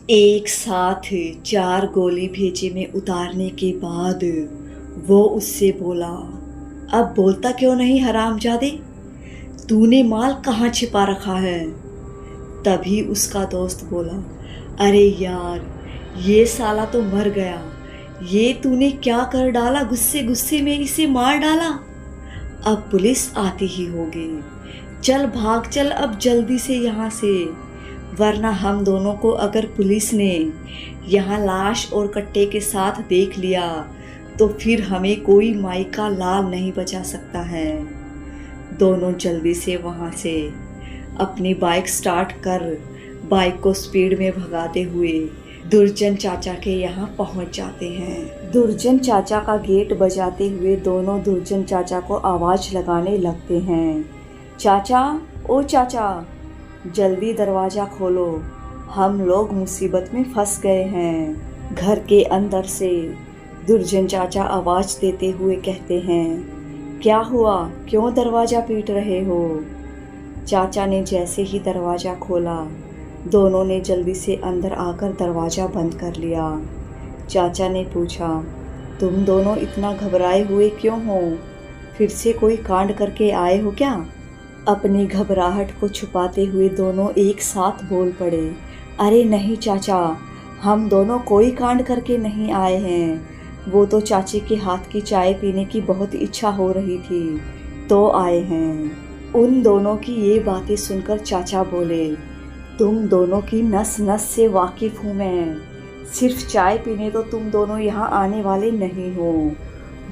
एक साथ 4 गोली भेजे में उतारने के बाद वो उससे बोला, अब बोलता क्यों नहीं हरामजादे, तूने माल कहाँ छिपा रखा है। तभी उसका दोस्त बोला, अरे यार ये साला तो मर गया, ये तूने क्या कर डाला, गुस्से गुस्से में इसे मार डाला। अब पुलिस आती ही होगी, चल भाग चल अब जल्दी से यहाँ से, वरना हम दोनों को अगर पुलिस ने यहाँ लाश और कट्टे के साथ देख लिया तो फिर हमें कोई माई का लाल नहीं बचा सकता है। दोनों जल्दी से वहाँ से अपनी बाइक स्टार्ट कर बाइक को स्पीड में भगाते हुए दुर्जन चाचा के यहाँ पहुँच जाते हैं। दुर्जन चाचा का गेट बजाते हुए दोनों दुर्जन चाचा को आवाज़ लगाने लगते हैं, चाचा ओ चाचा जल्दी दरवाज़ा खोलो, हम लोग मुसीबत में फंस गए हैं। घर के अंदर से दुर्जन चाचा आवाज़ देते हुए कहते हैं, क्या हुआ, क्यों दरवाज़ा पीट रहे हो। चाचा ने जैसे ही दरवाज़ा खोला दोनों ने जल्दी से अंदर आकर दरवाज़ा बंद कर लिया। चाचा ने पूछा, तुम दोनों इतना घबराए हुए क्यों हो, फिर से कोई कांड करके आए हो क्या। अपनी घबराहट को छुपाते हुए दोनों एक साथ बोल पड़े, अरे नहीं चाचा, हम दोनों कोई कांड करके नहीं आए हैं, वो तो चाची के हाथ की चाय पीने की बहुत इच्छा हो रही थी तो आए हैं। उन दोनों की ये बातें सुनकर चाचा बोले, तुम दोनों की नस नस से वाकिफ़ हूँ मैं, सिर्फ चाय पीने तो तुम दोनों यहाँ आने वाले नहीं हो,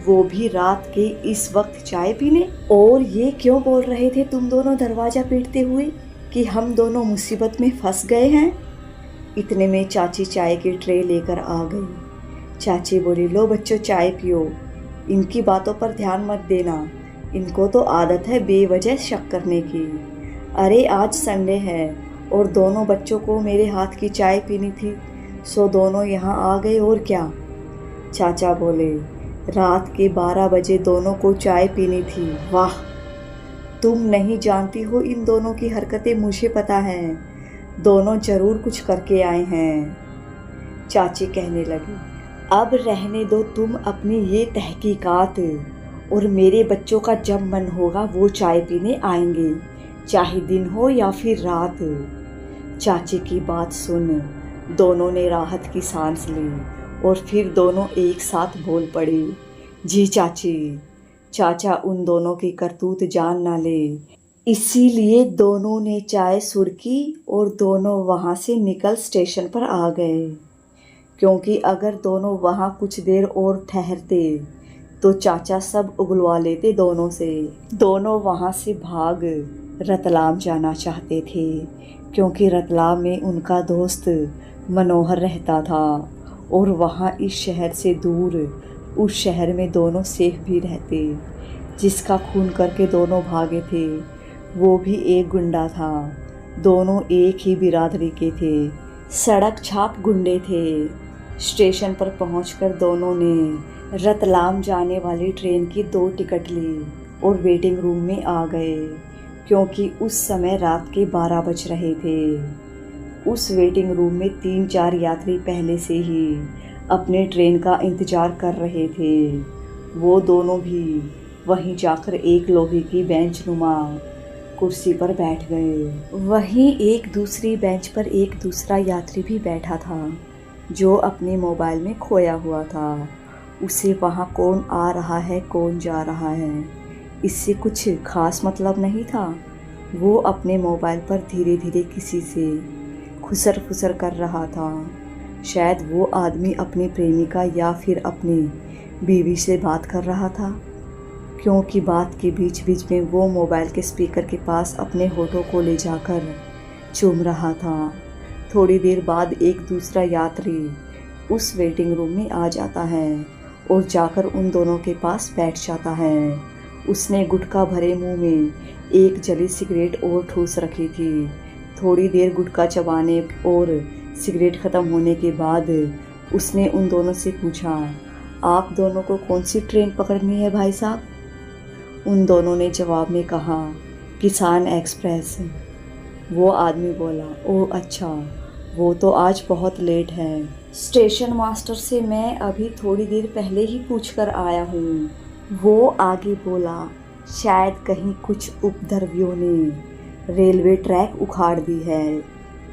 वो भी रात के इस वक्त चाय पीने। और ये क्यों बोल रहे थे तुम दोनों दरवाज़ा पीटते हुए कि हम दोनों मुसीबत में फंस गए हैं। इतने में चाची चाय की ट्रे लेकर आ गई। चाची बोली, लो बच्चों चाय पियो, इनकी बातों पर ध्यान मत देना, इनको तो आदत है बेवजह शक करने की। अरे आज संडे है और दोनों बच्चों को मेरे हाथ की चाय पीनी थी, सो दोनों यहाँ आ गए और क्या। चाचा बोले, रात के 12 बजे दोनों को चाय पीनी थी, वाह, तुम नहीं जानती हो इन दोनों की हरकतें, मुझे पता है, दोनों ज़रूर कुछ करके आए हैं। चाची कहने लगी, अब रहने दो तुम अपनी ये तहकीकात, और मेरे बच्चों का जब मन होगा वो चाय पीने आएंगे, चाहे दिन हो या फिर रात। चाची की बात सुन दोनों ने राहत की सांस ली और फिर दोनों एक साथ बोल पड़े, जी चाची। चाचा उन दोनों की करतूत जान ना ले, इसीलिए दोनों ने चाय सुरकी और दोनों वहाँ से निकल स्टेशन पर आ गए, क्योंकि अगर दोनों वहाँ कुछ देर और ठहरते तो चाचा सब उगलवा लेते दोनों से। दोनों वहाँ से भाग रतलाम जाना चाहते थे, क्योंकि रतलाम में उनका दोस्त मनोहर रहता था और वहाँ इस शहर से दूर उस शहर में दोनों सेफ भी रहते। जिसका खून करके दोनों भागे थे वो भी एक गुंडा था, दोनों एक ही बिरादरी के थे, सड़क छाप गुंडे थे। स्टेशन पर पहुंचकर दोनों ने रतलाम जाने वाली ट्रेन की 2 टिकट ली और वेटिंग रूम में आ गए, क्योंकि उस समय रात के 12 बज रहे थे। उस वेटिंग रूम में 3-4 यात्री पहले से ही अपने ट्रेन का इंतज़ार कर रहे थे। वो दोनों भी वहीं जाकर एक लोहे की बेंच नुमा कुर्सी पर बैठ गए। वहीं एक दूसरी बेंच पर एक दूसरा यात्री भी बैठा था जो अपने मोबाइल में खोया हुआ था। उसे वहाँ कौन आ रहा है कौन जा रहा है इससे कुछ खास मतलब नहीं था। वो अपने मोबाइल पर धीरे धीरे किसी से खुसर फुसर कर रहा था। शायद वो आदमी अपनी प्रेमिका या फिर अपनी बीवी से बात कर रहा था, क्योंकि बात के बीच बीच में वो मोबाइल के स्पीकर के पास अपने होठों को ले जाकर चूम रहा था। थोड़ी देर बाद एक दूसरा यात्री उस वेटिंग रूम में आ जाता है और जाकर उन दोनों के पास बैठ जाता है। उसने गुटखा भरे मुंह में एक जली सिगरेट और ठूस रखी थी। थोड़ी देर गुटखा चबाने और सिगरेट ख़त्म होने के बाद उसने उन दोनों से पूछा, आप दोनों को कौन सी ट्रेन पकड़नी है भाई साहब। उन दोनों ने जवाब में कहा, किसान एक्सप्रेस। वो आदमी बोला, ओह अच्छा, वो तो आज बहुत लेट है। स्टेशन मास्टर से मैं अभी थोड़ी देर पहले ही पूछ कर आया हूँ। वो आगे बोला, शायद कहीं कुछ उपद्रवियों ने रेलवे ट्रैक उखाड़ दी है,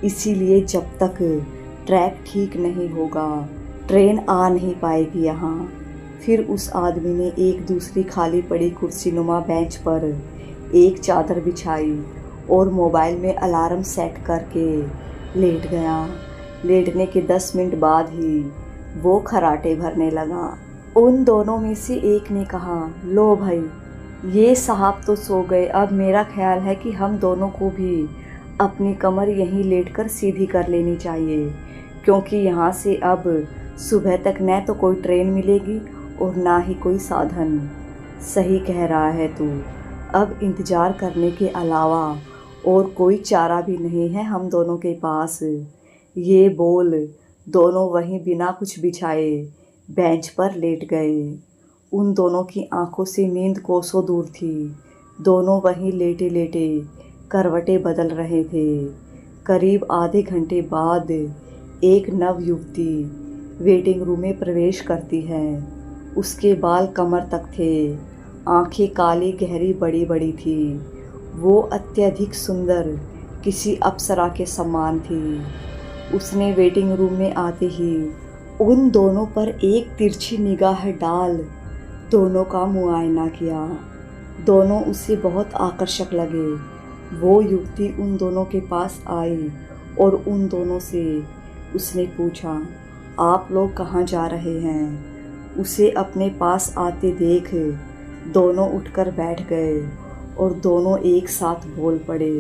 इसीलिए जब तक ट्रैक ठीक नहीं होगा ट्रेन आ नहीं पाएगी यहाँ। फिर उस आदमी ने एक दूसरी खाली पड़ी कुर्सी नुमा बेंच पर एक चादर बिछाई और मोबाइल में अलार्म सेट करके लेट गया। लेटने के 10 मिनट बाद ही वो खराटे भरने लगा। उन दोनों में से एक ने कहा, लो भाई, ये साहब तो सो गए, अब मेरा ख्याल है कि हम दोनों को भी अपनी कमर यहीं लेटकर सीधी कर लेनी चाहिए, क्योंकि यहाँ से अब सुबह तक न तो कोई ट्रेन मिलेगी और ना ही कोई साधन। सही कह रहा है तू, अब इंतज़ार करने के अलावा और कोई चारा भी नहीं है हम दोनों के पास। ये बोल दोनों वहीं बिना कुछ बिछाए बेंच पर लेट गए। उन दोनों की आंखों से नींद कोसों दूर थी। दोनों वहीं लेटे लेटे करवटें बदल रहे थे। करीब आधे घंटे बाद एक नव युवती वेटिंग रूम में प्रवेश करती है। उसके बाल कमर तक थे, आंखें काली गहरी बड़ी बड़ी थी। वो अत्यधिक सुंदर किसी अप्सरा के समान थी। उसने वेटिंग रूम में आते ही उन दोनों पर एक तिरछी निगाह डाल दोनों का मुआयना किया। दोनों उसे बहुत आकर्षक लगे। वो युवती उन दोनों के पास आई और उन दोनों से उसने पूछा, आप लोग कहाँ जा रहे हैं? उसे अपने पास आते देख दोनों उठकर बैठ गए और दोनों एक साथ बोल पड़े,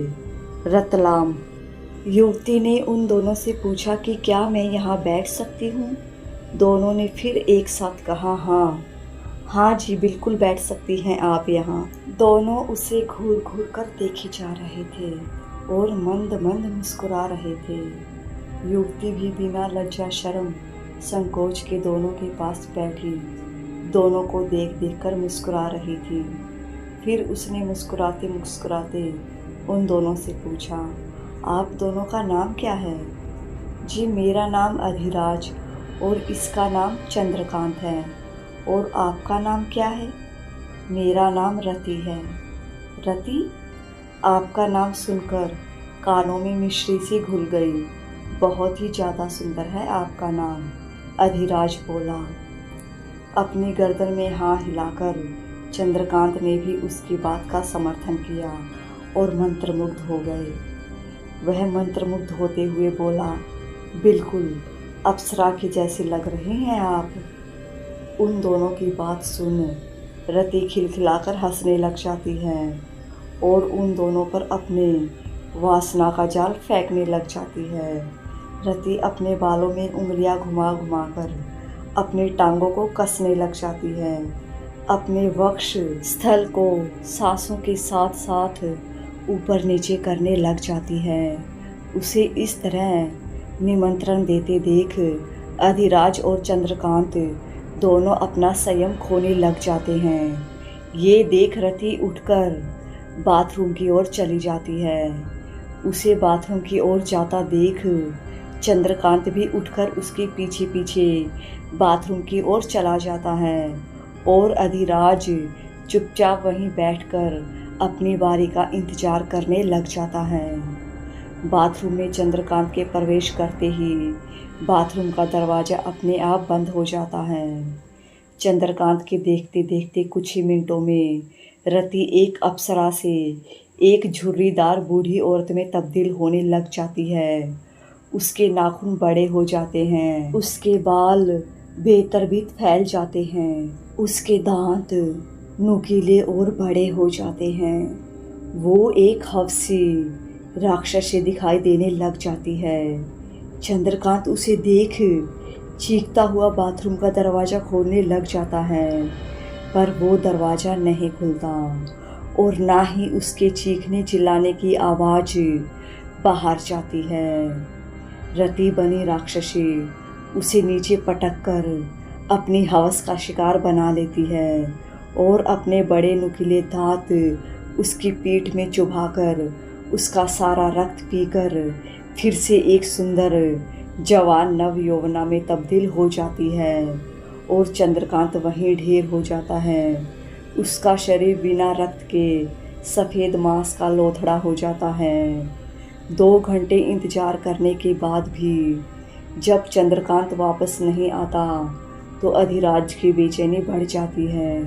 रतलाम। युवती ने उन दोनों से पूछा कि क्या मैं यहाँ बैठ सकती हूँ? दोनों ने फिर एक साथ कहा, हाँ जी, बिल्कुल बैठ सकती हैं आप यहाँ। दोनों उसे घूर घूर कर देखे जा रहे थे और मंद मंद मुस्कुरा रहे थे। युवती भी बिना लज्जा शर्म संकोच के दोनों के पास बैठी दोनों को देख देख कर मुस्कुरा रही थी। फिर उसने मुस्कुराते मुस्कुराते उन दोनों से पूछा, आप दोनों का नाम क्या है? जी, मेरा नाम अधिराज और इसका नाम चंद्रकांत है। और आपका नाम क्या है? मेरा नाम रति है। रति? आपका नाम सुनकर कानों में मिश्री सी घुल गई। बहुत ही ज़्यादा सुंदर है आपका नाम, अधिराज बोला। अपनी गर्दन में हाँ हिलाकर चंद्रकांत ने भी उसकी बात का समर्थन किया और मंत्रमुग्ध हो गए। वह मंत्रमुग्ध होते हुए बोला, बिल्कुल अप्सरा के जैसे लग रहे हैं आप। उन दोनों की बात सुन रति खिलखिलाकर हंसने लग जाती है और उन दोनों पर अपने वासना का जाल फेंकने लग जाती है। रति अपने बालों में उंगलियां घुमा घुमा कर अपनी टांगों को कसने लग जाती है। अपने वक्ष स्थल को सांसों के साथ साथ ऊपर नीचे करने लग जाती है। उसे इस तरह निमंत्रण देते देख अधिराज और चंद्रकांत दोनों अपना संयम खोने लग जाते हैं। ये देख रति उठकर बाथरूम की ओर चली जाती है। उसे बाथरूम की ओर जाता देख चंद्रकांत भी उठकर उसके पीछे पीछे बाथरूम की ओर चला जाता है और अधिराज चुपचाप वहीं बैठकर अपनी बारी का इंतजार करने लग जाता है। बाथरूम में चंद्रकांत के प्रवेश करते ही बाथरूम का दरवाज़ा अपने आप बंद हो जाता है। चंद्रकांत के देखते देखते कुछ ही मिनटों में रति एक अप्सरा से एक झुर्रीदार बूढ़ी औरत में तब्दील होने लग जाती है। उसके नाखून बड़े हो जाते हैं, उसके बाल बेतरतीब फैल जाते हैं, उसके दांत नुकीले और बड़े हो जाते हैं। वो एक हवसी राक्षसी दिखाई देने लग जाती है। चंद्रकांत उसे देख चीखता हुआ बाथरूम का दरवाज़ा खोलने लग जाता है, पर वो दरवाज़ा नहीं खुलता और ना ही उसके चीखने चिल्लाने की आवाज़ बाहर जाती है। रति बनी राक्षसी उसे नीचे पटक कर अपनी हवस का शिकार बना लेती है और अपने बड़े नुकीले दांत उसकी पीठ में चुभाकर उसका सारा रक्त पीकर फिर से एक सुंदर जवान नव यौवना में तब्दील हो जाती है और चंद्रकांत वहीं ढेर हो जाता है। उसका शरीर बिना रक्त के सफ़ेद मांस का लोथड़ा हो जाता है। 2 घंटे इंतजार करने के बाद भी जब चंद्रकांत वापस नहीं आता तो अधिराज की बेचैनी बढ़ जाती है।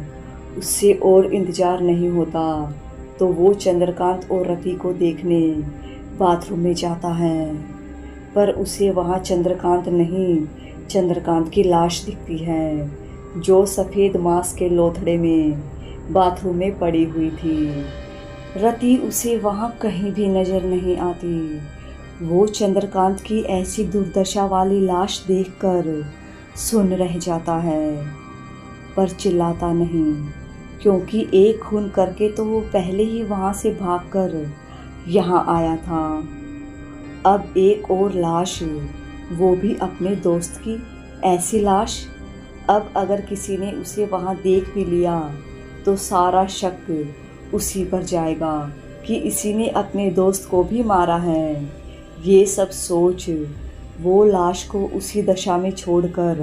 उससे और इंतजार नहीं होता तो वो चंद्रकांत और रति को देखने बाथरूम में जाता है, पर उसे वहाँ चंद्रकांत नहीं, चंद्रकांत की लाश दिखती है जो सफ़ेद मांस के लोथड़े में बाथरूम में पड़ी हुई थी। रति उसे वहाँ कहीं भी नज़र नहीं आती। वो चंद्रकांत की ऐसी दुर्दशा वाली लाश देखकर सुन्न रह जाता है, पर चिल्लाता नहीं, क्योंकि एक खून करके तो वो पहले ही वहाँ से भागकर यहाँ आया था। अब एक और लाश, वो भी अपने दोस्त की। ऐसी लाश, अब अगर किसी ने उसे वहाँ देख भी लिया तो सारा शक उसी पर जाएगा कि इसी ने अपने दोस्त को भी मारा है। ये सब सोच वो लाश को उसी दशा में छोड़कर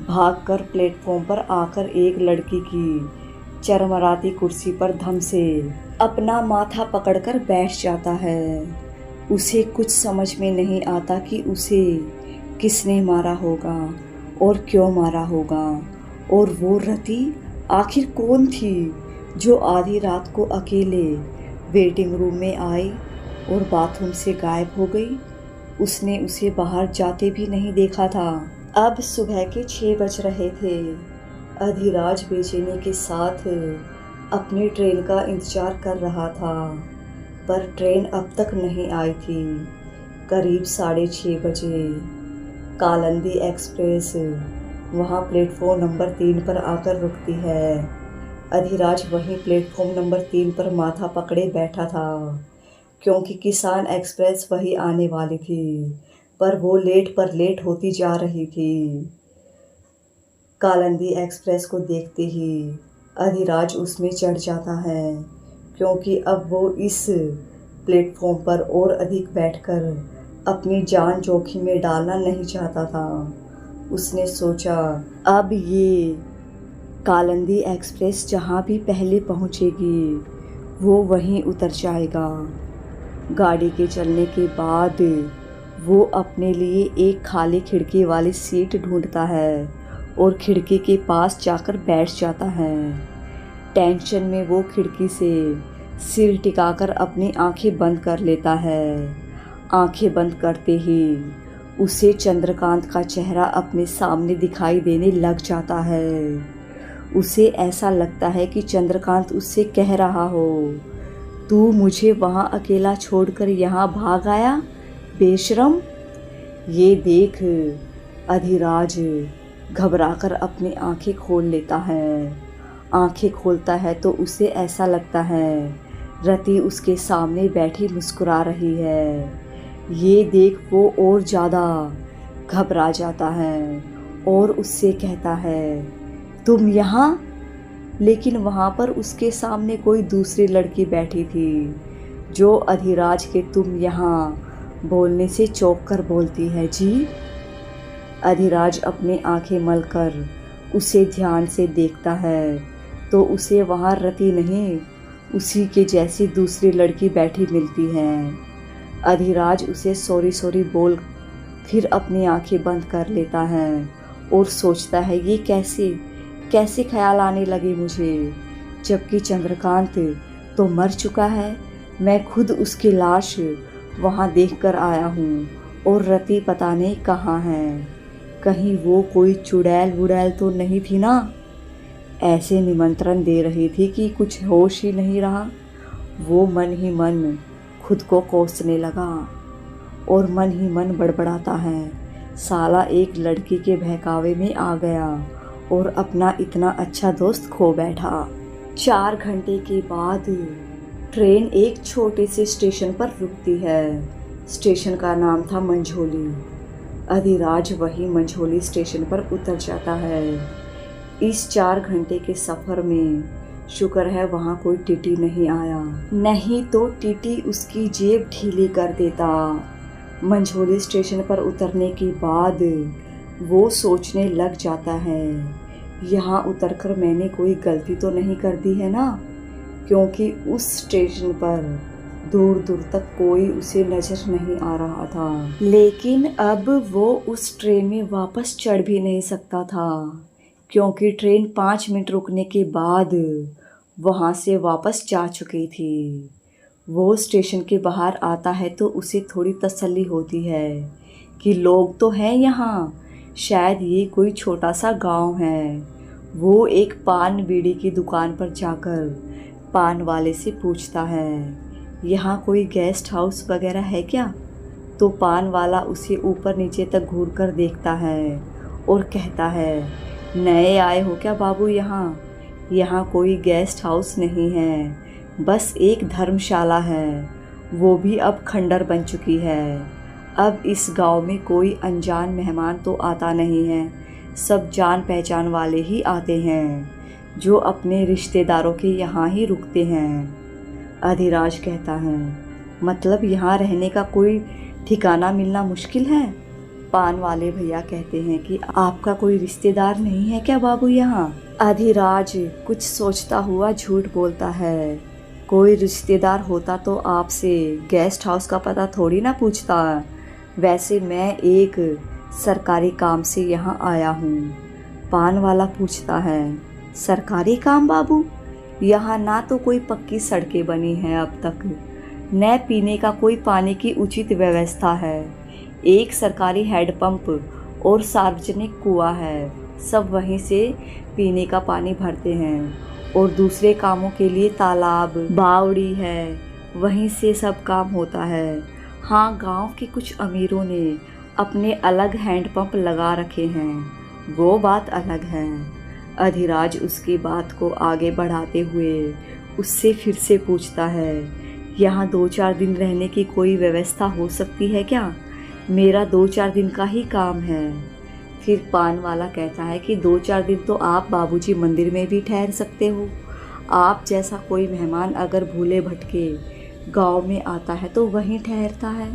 भागकर प्लेटफॉर्म पर आकर एक लड़की की चरमराती कुर्सी पर धम से अपना माथा पकड़कर बैठ जाता है। उसे कुछ समझ में नहीं आता कि उसे किसने मारा होगा और क्यों मारा होगा, और वो रति आखिर कौन थी जो आधी रात को अकेले वेटिंग रूम में आई और बाथरूम से गायब हो गई। उसने उसे बाहर जाते भी नहीं देखा था। अब सुबह के 6 बज रहे थे। अधिराज बेचैनी के साथ अपनी ट्रेन का इंतजार कर रहा था, पर ट्रेन अब तक नहीं आई थी। करीब 6:30 बजे कालिंदी एक्सप्रेस वहाँ प्लेटफॉर्म नंबर 3 पर आकर रुकती है। अधिराज वहीं प्लेटफॉर्म नंबर 3 पर माथा पकड़े बैठा था, क्योंकि किसान एक्सप्रेस वही आने वाली थी, पर वो लेट पर लेट होती जा रही थी। कालिंदी एक्सप्रेस को देखते ही अधिराज उसमें चढ़ जाता है, क्योंकि अब वो इस प्लेटफॉर्म पर और अधिक बैठकर अपनी जान जोखिम में डालना नहीं चाहता था। उसने सोचा, अब ये कालिंदी एक्सप्रेस जहाँ भी पहले पहुँचेगी वो वहीं उतर जाएगा। गाड़ी के चलने के बाद वो अपने लिए एक खाली खिड़की वाली सीट ढूंढता है और खिड़की के पास जाकर बैठ जाता है। टेंशन में वो खिड़की से सिर टिकाकर अपनी आंखें बंद कर लेता है। आंखें बंद करते ही उसे चंद्रकांत का चेहरा अपने सामने दिखाई देने लग जाता है। उसे ऐसा लगता है कि चंद्रकांत उससे कह रहा हो, तू मुझे वहाँ अकेला छोड़कर यहाँ भाग आया बेशरम। ये देख अधिराज घबराकर अपनी आंखें खोल लेता है। आंखें खोलता है तो उसे ऐसा लगता है रति उसके सामने बैठी मुस्कुरा रही है। ये देख वो और ज़्यादा घबरा जाता है और उससे कहता है, तुम यहाँ? लेकिन वहाँ पर उसके सामने कोई दूसरी लड़की बैठी थी जो अधिराज के तुम यहाँ बोलने से चौंक कर बोलती है, जी। अधिराज अपनी आंखें मलकर उसे ध्यान से देखता है तो उसे वहाँ रति नहीं, उसी के जैसी दूसरी लड़की बैठी मिलती है। अधिराज उसे सॉरी सॉरी बोल फिर अपनी आंखें बंद कर लेता है और सोचता है, ये कैसे ख्याल आने लगे मुझे, जबकि चंद्रकांत तो मर चुका है। मैं खुद उसकी लाश वहाँ देखकर आया हूँ और रति पता नहीं कहाँ है। कहीं वो कोई चुड़ैल वुड़ैल तो नहीं थी ना? ऐसे निमंत्रण दे रही थी कि कुछ होश ही नहीं रहा। वो मन ही मन खुद को कोसने लगा और मन ही मन बड़बड़ाता है, साला एक लड़की के बहकावे में आ गया और अपना इतना अच्छा दोस्त खो बैठा। 4 घंटे के बाद ट्रेन एक छोटे से स्टेशन पर रुकती है। स्टेशन का नाम था मंझोली। अधिराज वही मंझोली स्टेशन पर उतर जाता है। इस 4 घंटे के सफ़र में शुक्र है वहाँ कोई टीटी नहीं आया, नहीं तो टीटी उसकी जेब ढीली कर देता। मंझोली स्टेशन पर उतरने के बाद वो सोचने लग जाता है, यहाँ उतरकर मैंने कोई गलती तो नहीं कर दी है ना, क्योंकि उस स्टेशन पर दूर दूर तक कोई उसे नज़र नहीं आ रहा था। लेकिन अब वो उस ट्रेन में वापस चढ़ भी नहीं सकता था, क्योंकि ट्रेन 5 मिनट रुकने के बाद वहाँ से वापस जा चुकी थी। वो स्टेशन के बाहर आता है तो उसे थोड़ी तसल्ली होती है कि लोग तो हैं यहाँ, शायद ये कोई छोटा सा गांव है। वो एक पान बीड़ी की दुकान पर जाकर पान वाले से पूछता है, यहाँ कोई गेस्ट हाउस वगैरह है क्या? तो पान वाला उसे ऊपर नीचे तक घूर कर देखता है और कहता है, नए आए हो क्या बाबू यहाँ? यहाँ कोई गेस्ट हाउस नहीं है, बस एक धर्मशाला है, वो भी अब खंडर बन चुकी है। अब इस गांव में कोई अनजान मेहमान तो आता नहीं है, सब जान पहचान वाले ही आते हैं, जो अपने रिश्तेदारों के यहाँ ही रुकते हैं। अधिराज कहता है, मतलब यहाँ रहने का कोई ठिकाना मिलना मुश्किल है? पान वाले भैया कहते हैं कि आपका कोई रिश्तेदार नहीं है क्या बाबू यहाँ? अधिराज कुछ सोचता हुआ झूठ बोलता है, कोई रिश्तेदार होता तो आपसे गेस्ट हाउस का पता थोड़ी ना पूछता। वैसे मैं एक सरकारी काम से यहाँ आया हूँ। पान वाला पूछता है, सरकारी काम बाबू? यहाँ ना तो कोई पक्की सड़कें बनी हैं अब तक, न पीने का कोई पानी की उचित व्यवस्था है। एक सरकारी हैंडपंप और सार्वजनिक कुआं है, सब वहीं से पीने का पानी भरते हैं, और दूसरे कामों के लिए तालाब बावड़ी है, वहीं से सब काम होता है। हाँ, गांव के कुछ अमीरों ने अपने अलग हैंडपंप लगा रखे हैं, वो बात अलग है। अधिराज उसकी बात को आगे बढ़ाते हुए उससे फिर से पूछता है, यहाँ 2-4 दिन रहने की कोई व्यवस्था हो सकती है क्या? मेरा 2-4 दिन का ही काम है। फिर पान वाला कहता है कि 2-4 दिन तो आप बाबूजी मंदिर में भी ठहर सकते हो। आप जैसा कोई मेहमान अगर भूले भटके गांव में आता है तो वहीं ठहरता है।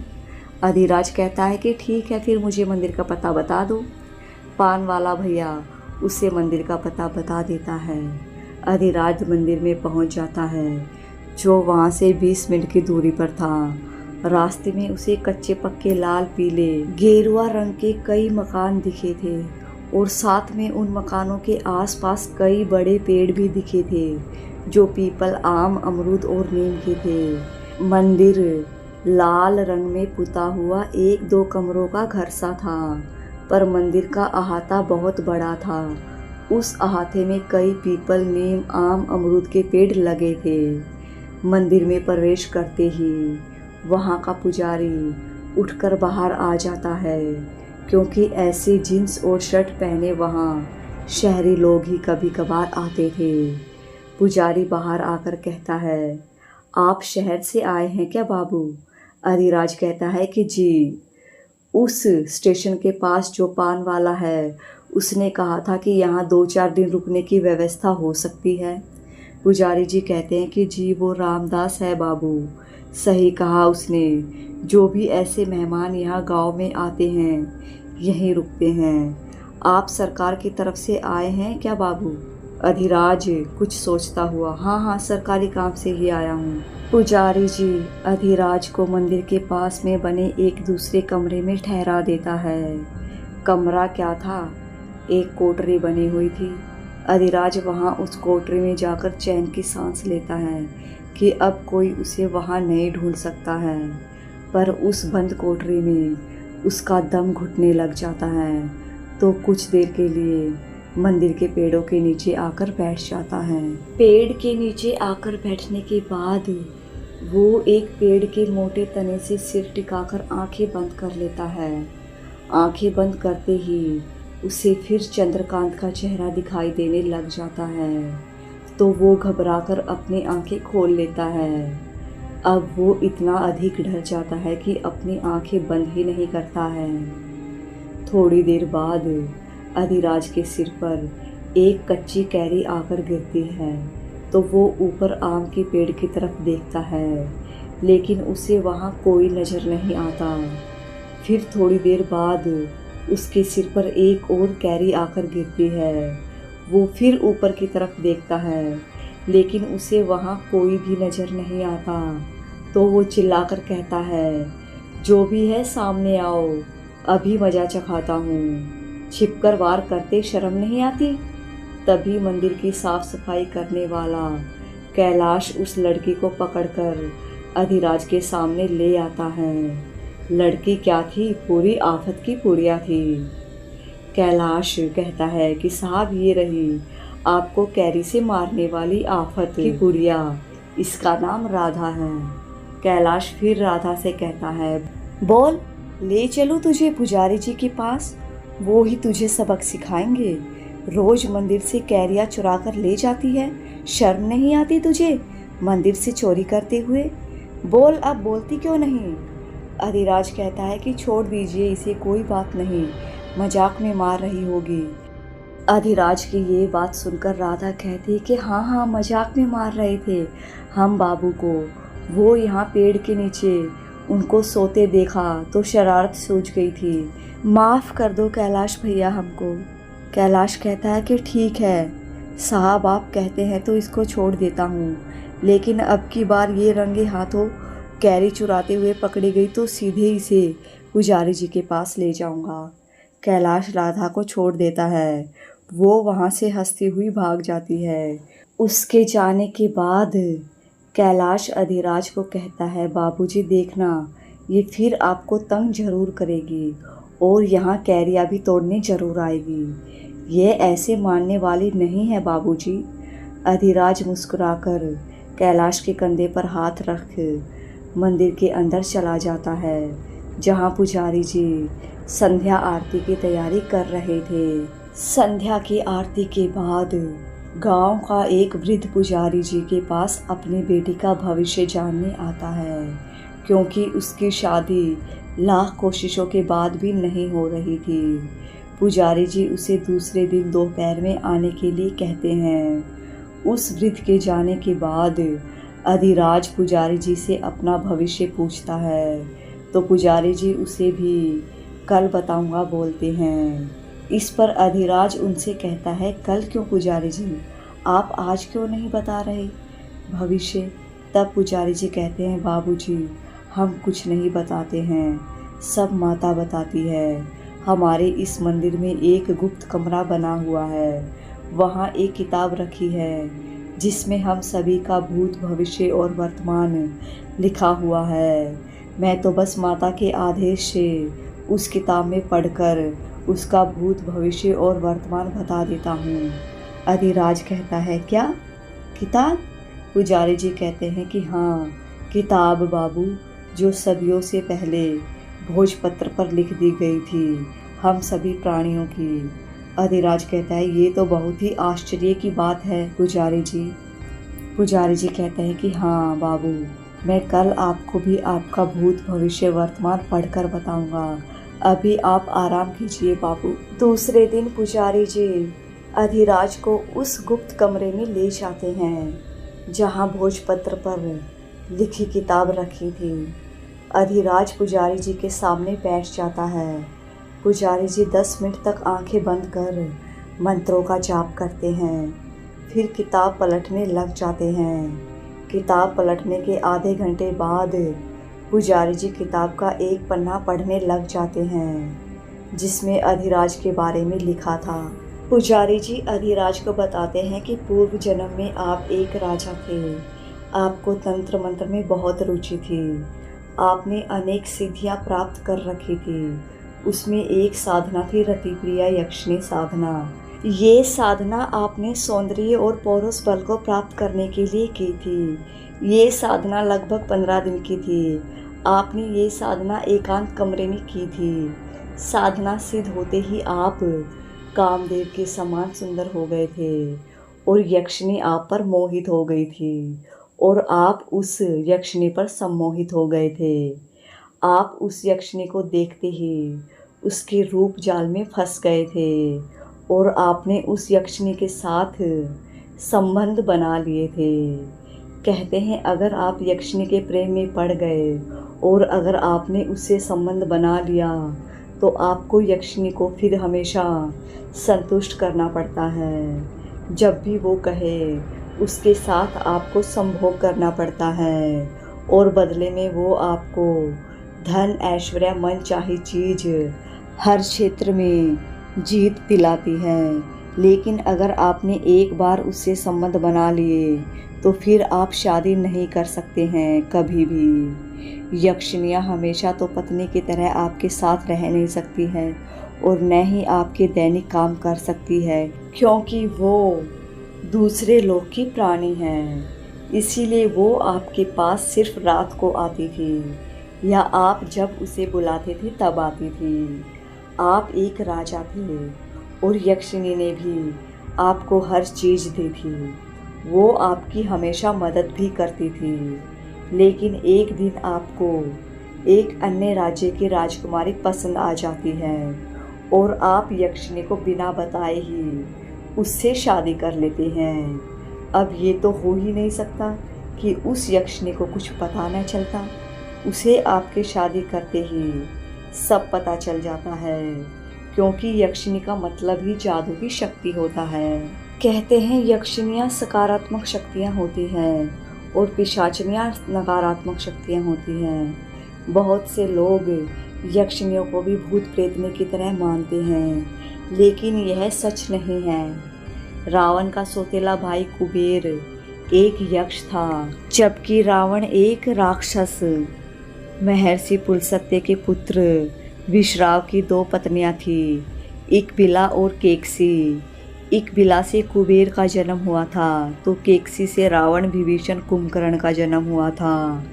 अधिराज कहता है कि ठीक है, फिर मुझे मंदिर का पता बता दो। पान वाला भैया उसे मंदिर का पता बता देता है। अधिराज मंदिर में पहुंच जाता है, जो वहां से 20 मिनट की दूरी पर था। रास्ते में उसे कच्चे पक्के लाल पीले गेरुआ रंग के कई मकान दिखे थे, और साथ में उन मकानों के आसपास कई बड़े पेड़ भी दिखे थे, जो पीपल, आम, अमरूद और नीम के थे। मंदिर लाल रंग में पुता हुआ 1-2 कमरों का घर सा था, पर मंदिर का अहाता बहुत बड़ा था। उस अहाते में कई पीपल, नीम, आम, अमरूद के पेड़ लगे थे। मंदिर में प्रवेश करते ही वहाँ का पुजारी उठकर बाहर आ जाता है, क्योंकि ऐसे जीन्स और शर्ट पहने वहाँ शहरी लोग ही कभी कभार आते थे। पुजारी बाहर आकर कहता है, आप शहर से आए हैं क्या बाबू? अधिराज कहता है कि जी। उस स्टेशन के पास जो पान वाला है उसने कहा था कि यहाँ 2-4 दिन रुकने की व्यवस्था हो सकती है। पुजारी जी कहते हैं कि जी, वो रामदास है बाबू, सही कहा उसने। जो भी ऐसे मेहमान यहाँ गांव में आते हैं यहीं रुकते हैं। आप सरकार की तरफ से आए हैं क्या बाबू? अधिराज कुछ सोचता हुआ, हाँ हाँ, सरकारी काम से ही आया हूँ। पुजारी जी अधिराज को मंदिर के पास में बने एक दूसरे कमरे में ठहरा देता है। कमरा क्या था, एक कोठरी बनी हुई थी। अधिराज वहाँ उस कोठरी में जाकर चैन की सांस लेता है कि अब कोई उसे वहाँ नहीं ढूंढ सकता है, पर उस बंद कोठरी में उसका दम घुटने लग जाता है, तो कुछ देर के लिए मंदिर के पेड़ों के नीचे आकर बैठ जाता है। पेड़ के नीचे आकर बैठने के बाद वो एक पेड़ के मोटे तने से सिर टिकाकर आंखें बंद कर लेता है। आंखें बंद करते ही उसे फिर चंद्रकांत का चेहरा दिखाई देने लग जाता है, तो वो घबराकर अपनी आंखें खोल लेता है। अब वो इतना अधिक डर जाता है कि अपनी आंखें बंद ही नहीं करता है। थोड़ी देर बाद अधिराज के सिर पर एक कच्ची कैरी आकर गिरती है, तो वो ऊपर आम के पेड़ की तरफ देखता है, लेकिन उसे वहाँ कोई नज़र नहीं आता। फिर थोड़ी देर बाद उसके सिर पर एक और कैरी आकर गिरती है। वो फिर ऊपर की तरफ देखता है, लेकिन उसे वहाँ कोई भी नज़र नहीं आता। तो वो चिल्लाकर कहता है, जो भी है सामने आओ, अभी मज़ा चखाता हूँ। छिपकर वार करते शर्म नहीं आती। तभी मंदिर की साफ सफाई करने वाला कैलाश उस लड़की को पकड़कर अधिराज के सामने ले आता है। लड़की क्या थी, पूरी आफत की पुड़िया थी। कैलाश कहता है कि साहब ये रही आपको कैरी से मारने वाली आफत की पुड़िया, इसका नाम राधा है। कैलाश फिर राधा से कहता है, बोल, ले चलूँ तुझे पुजारी जी के पास, वो ही तुझे सबक सिखाएंगे। रोज मंदिर से कैरिया चुरा कर ले जाती है, शर्म नहीं आती तुझे मंदिर से चोरी करते हुए? बोल, अब बोलती क्यों नहीं? अधिराज कहता है कि छोड़ दीजिए इसे, कोई बात नहीं, मजाक में मार रही होगी। अधिराज की ये बात सुनकर राधा कहती कि हाँ हाँ, मजाक में मार रहे थे हम बाबू को। वो यहाँ पेड़ के नीचे उनको सोते देखा तो शरारत सूझ गई थी। माफ़ कर दो कैलाश भैया हमको। कैलाश कहता है कि ठीक है साहब, आप कहते हैं तो इसको छोड़ देता हूँ, लेकिन अब की बार ये रंगे हाथों कैरी चुराते हुए पकड़ी गई तो सीधे इसे पुजारी जी के पास ले जाऊँगा। कैलाश राधा को छोड़ देता है। वो वहाँ से हंसती हुई भाग जाती है। उसके जाने के बाद कैलाश अधिराज को कहता है, बाबूजी देखना, ये फिर आपको तंग जरूर करेगी और यहाँ कैरिया भी तोड़ने जरूर आएगी। ये ऐसे मानने वाली नहीं है बाबूजी। अधिराज मुस्कुराकर कैलाश के कंधे पर हाथ रख मंदिर के अंदर चला जाता है, जहाँ पुजारी जी संध्या आरती की तैयारी कर रहे थे। संध्या की आरती के बाद गांव का एक वृद्ध पुजारी जी के पास अपनी बेटी का भविष्य जानने आता है, क्योंकि उसकी शादी लाख कोशिशों के बाद भी नहीं हो रही थी। पुजारी जी उसे दूसरे दिन दोपहर में आने के लिए कहते हैं। उस वृद्ध के जाने के बाद अधिराज पुजारी जी से अपना भविष्य पूछता है, तो पुजारी जी उसे भी कल बताऊंगा बोलते हैं। इस पर अधिराज उनसे कहता है, कल क्यों पुजारी जी, आप आज क्यों नहीं बता रहे भविष्य? तब पुजारी जी कहते हैं, बाबूजी हम कुछ नहीं बताते हैं, सब माता बताती है। हमारे इस मंदिर में एक गुप्त कमरा बना हुआ है, वहाँ एक किताब रखी है जिसमें हम सभी का भूत भविष्य और वर्तमान लिखा हुआ है। मैं तो बस माता के आदेश से उस किताब में पढ़कर उसका भूत भविष्य और वर्तमान बता देता हूँ। अधिराज कहता है, क्या किताब? पुजारी जी कहते हैं कि हाँ, किताब बाबू, जो सदियों से पहले भोजपत्र पर लिख दी गई थी हम सभी प्राणियों की। अधिराज कहता है, ये तो बहुत ही आश्चर्य की बात है पुजारी जी। पुजारी जी कहते हैं कि हाँ बाबू, मैं कल आपको भी आपका भूत भविष्य वर्तमान पढ़कर बताऊंगा, अभी आप आराम कीजिए बाबू। दूसरे दिन पुजारी जी अधिराज को उस गुप्त कमरे में ले जाते हैं जहाँ भोजपत्र पर लिखी किताब रखी थी। अधिराज पुजारी जी के सामने बैठ जाता है। पुजारी जी 10 मिनट तक आंखें बंद कर मंत्रों का जाप करते हैं, फिर किताब पलटने लग जाते हैं। किताब पलटने के आधे घंटे बाद पुजारी जी किताब का एक पन्ना पढ़ने लग जाते हैं जिसमें अधिराज के बारे में लिखा था। पुजारी जी अधिराज को बताते हैं कि पूर्व जन्म में आप एक राजा थे, आपको तंत्र मंत्र में बहुत रुचि थी, आपने अनेक सिद्धियां प्राप्त कर रखी थी। उसमें एक साधना थी रतिप्रिया यक्षिणी साधना। ये साधना आपने सौंदर्य और पौरुष बल को प्राप्त करने के लिए की थी। ये साधना लगभग 15 दिन की थी। आपने ये साधना एकांत कमरे में की थी। साधना सिद्ध होते ही आप कामदेव के समान सुंदर हो गए थे और यक्षिणी आप पर मोहित हो गई थी और आप उस यक्षिणी पर सम्मोहित हो गए थे। आप उस यक्षिणी को देखते ही उसके रूप जाल में फंस गए थे और आपने उस यक्षिणी के साथ संबंध बना लिए थे। कहते हैं अगर आप यक्षिणी के प्रेम में पड़ गए और अगर आपने उससे संबंध बना लिया तो आपको यक्षिनी को फिर हमेशा संतुष्ट करना पड़ता है। जब भी वो कहे उसके साथ आपको संभोग करना पड़ता है और बदले में वो आपको धन, ऐश्वर्य, मन चाही चीज हर क्षेत्र में जीत दिलाती है। लेकिन अगर आपने एक बार उससे संबंध बना लिए तो फिर आप शादी नहीं कर सकते हैं कभी भी। यक्षिनियाँ हमेशा तो पत्नी की तरह आपके साथ रह नहीं सकती है और न ही आपके दैनिक काम कर सकती है, क्योंकि वो दूसरे लोक की प्राणी है। इसीलिए वो आपके पास सिर्फ रात को आती थी या आप जब उसे बुलाते थे तब आती थी। आप एक राजा थे और यक्षिनी ने भी आपको हर चीज़ दी थी। वो आपकी हमेशा मदद भी करती थी। लेकिन एक दिन आपको एक अन्य राज्य की राजकुमारी पसंद आ जाती है और आप यक्षिनी को बिना बताए ही उससे शादी कर लेते हैं। अब ये तो हो ही नहीं सकता कि उस यक्षिनी को कुछ पता न चलता। उसे आपके शादी करते ही सब पता चल जाता है, क्योंकि यक्षिनी का मतलब ही जादू की शक्ति होता है। कहते हैं यक्षिनियाँ सकारात्मक शक्तियाँ होती हैं और पिशाचिनियाँ नकारात्मक शक्तियाँ होती हैं। बहुत से लोग यक्षिनियों को भी भूत प्रेतने की तरह मानते हैं, लेकिन यह सच नहीं है। रावण का सौतेला भाई कुबेर एक यक्ष था, जबकि रावण एक राक्षस। महर्षि पुलस्त्य के पुत्र विश्राव की 2 पत्नियां थी, इकबिला और केकसी। इकबिला से कुबेर का जन्म हुआ था तो केकसी से रावण, विभीषण, कुंभकर्ण का जन्म हुआ था।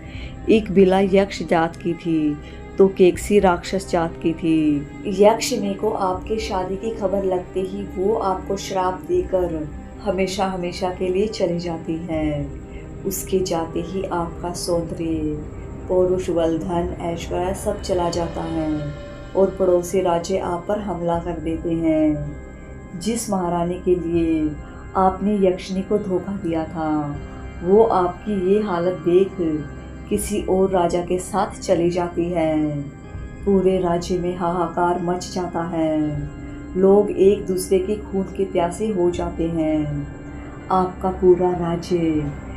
इकबिला यक्ष जात की थी तो केकसी राक्षस जात की थी। यक्षिनी को आपके शादी की खबर लगते ही वो आपको श्राप देकर हमेशा हमेशा के लिए चली जाती है। उसके जाते ही आपका सौंदर्य, पौरुष बल, धन, ऐश्वर्य सब चला जाता है और पड़ोसी राज्य आप पर हमला कर देते हैं। जिस महारानी के लिए आपने यक्षिनी को धोखा दिया था, वो आपकी ये हालत देख किसी और राजा के साथ चली जाती है। पूरे राज्य में हाहाकार मच जाता है। लोग एक दूसरे के खून के प्यासे हो जाते हैं। आपका पूरा राज्य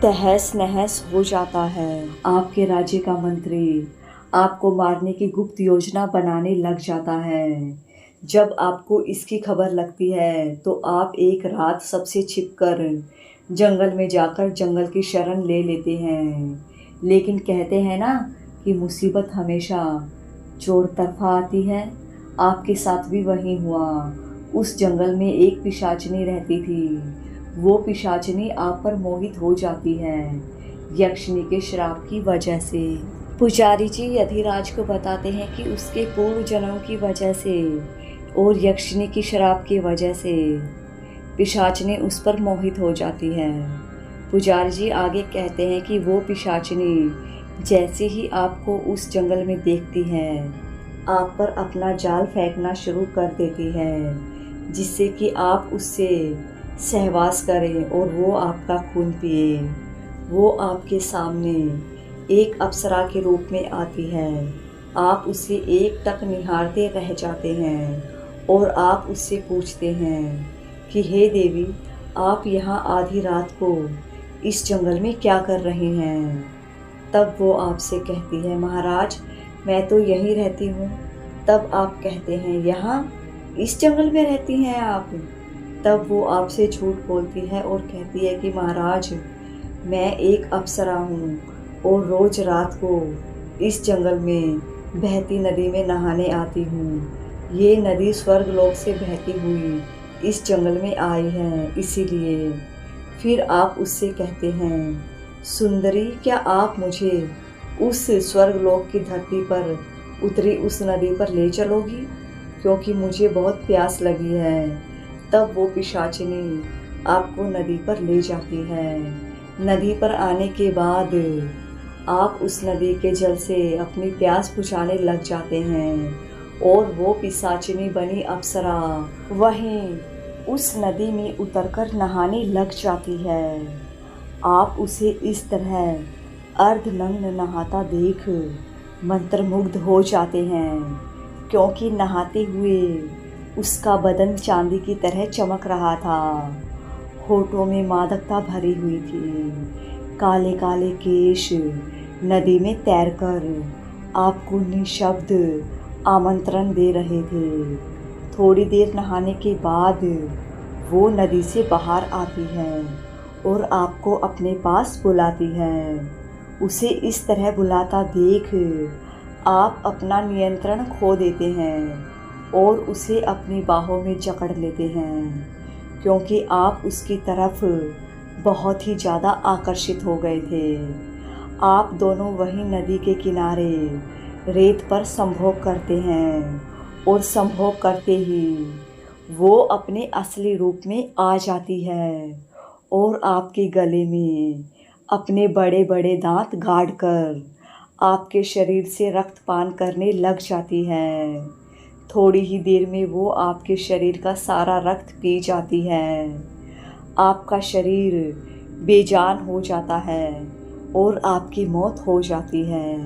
तहस नहस हो जाता है। आपके राज्य का मंत्री आपको मारने की गुप्त योजना बनाने लग जाता है। जब आपको इसकी खबर लगती है तो आप एक रात सबसे छिपकर जंगल में जाकर जंगल की शरण ले लेते हैं। लेकिन कहते हैं ना कि मुसीबत हमेशा चोर तरफा आती है। आपके साथ भी वही हुआ। उस जंगल में एक पिशाचिनी रहती थी। वो पिशाचिनी आप पर मोहित हो जाती है यक्षिनी के श्राप की वजह से। पुजारी जी यधिराज को बताते हैं कि उसके पूर्व जन्मों की वजह से और यक्षिनी की श्राप की वजह से पिशाचिनी उस पर मोहित हो जाती है। पुजारी जी आगे कहते हैं कि वो पिशाचिनी जैसे ही आपको उस जंगल में देखती है, आप पर अपना जाल फेंकना शुरू कर देती है, जिससे कि आप उससे सहवास करें और वो आपका खून पिए। वो आपके सामने एक अप्सरा के रूप में आती है। आप उसे एक टक निहारते रह जाते हैं और आप उससे पूछते हैं कि हे देवी, आप यहाँ आधी रात को इस जंगल में क्या कर रही हैं? तब वो आपसे कहती है, महाराज मैं तो यहीं रहती हूँ। तब आप कहते हैं, यहाँ इस जंगल में रहती हैं आप? तब वो आपसे झूठ बोलती है और कहती है कि महाराज मैं एक अप्सरा हूँ और रोज़ रात को इस जंगल में बहती नदी में नहाने आती हूँ। ये नदी स्वर्गलोक से बहती हुई इस जंगल में आई है, इसीलिए। फिर आप उससे कहते हैं, सुंदरी क्या आप मुझे उस स्वर्गलोक की धरती पर उतरी उस नदी पर ले चलोगी, क्योंकि मुझे बहुत प्यास लगी है। तब वो पिशाचिनी आपको नदी पर ले जाती है। नदी पर आने के बाद आप उस नदी के जल से अपनी प्यास बुझाने लग जाते हैं और वो पिशाचिनी बनी अप्सरा वहीं उस नदी में उतरकर नहाने लग जाती है। आप उसे इस तरह अर्धनग्न नहाता देख मंत्रमुग्ध हो जाते हैं, क्योंकि नहाते हुए उसका बदन चांदी की तरह चमक रहा था। होठों में मादकता भरी हुई थी। काले काले केश नदी में तैरकर आपको निशब्द आमंत्रण दे रहे थे। थोड़ी देर नहाने के बाद वो नदी से बाहर आती है और आपको अपने पास बुलाती है। उसे इस तरह बुलाता देख आप अपना नियंत्रण खो देते हैं और उसे अपनी बाहों में जकड़ लेते हैं, क्योंकि आप उसकी तरफ बहुत ही ज़्यादा आकर्षित हो गए थे। आप दोनों वहीं नदी के किनारे रेत पर संभोग करते हैं और संभोग करते ही वो अपने असली रूप में आ जाती है और आपके गले में अपने बड़े बड़े दांत गाड़ कर आपके शरीर से रक्तपान करने लग जाती है। थोड़ी ही देर में वो आपके शरीर का सारा रक्त पी जाती है। आपका शरीर बेजान हो जाता है और आपकी मौत हो जाती है।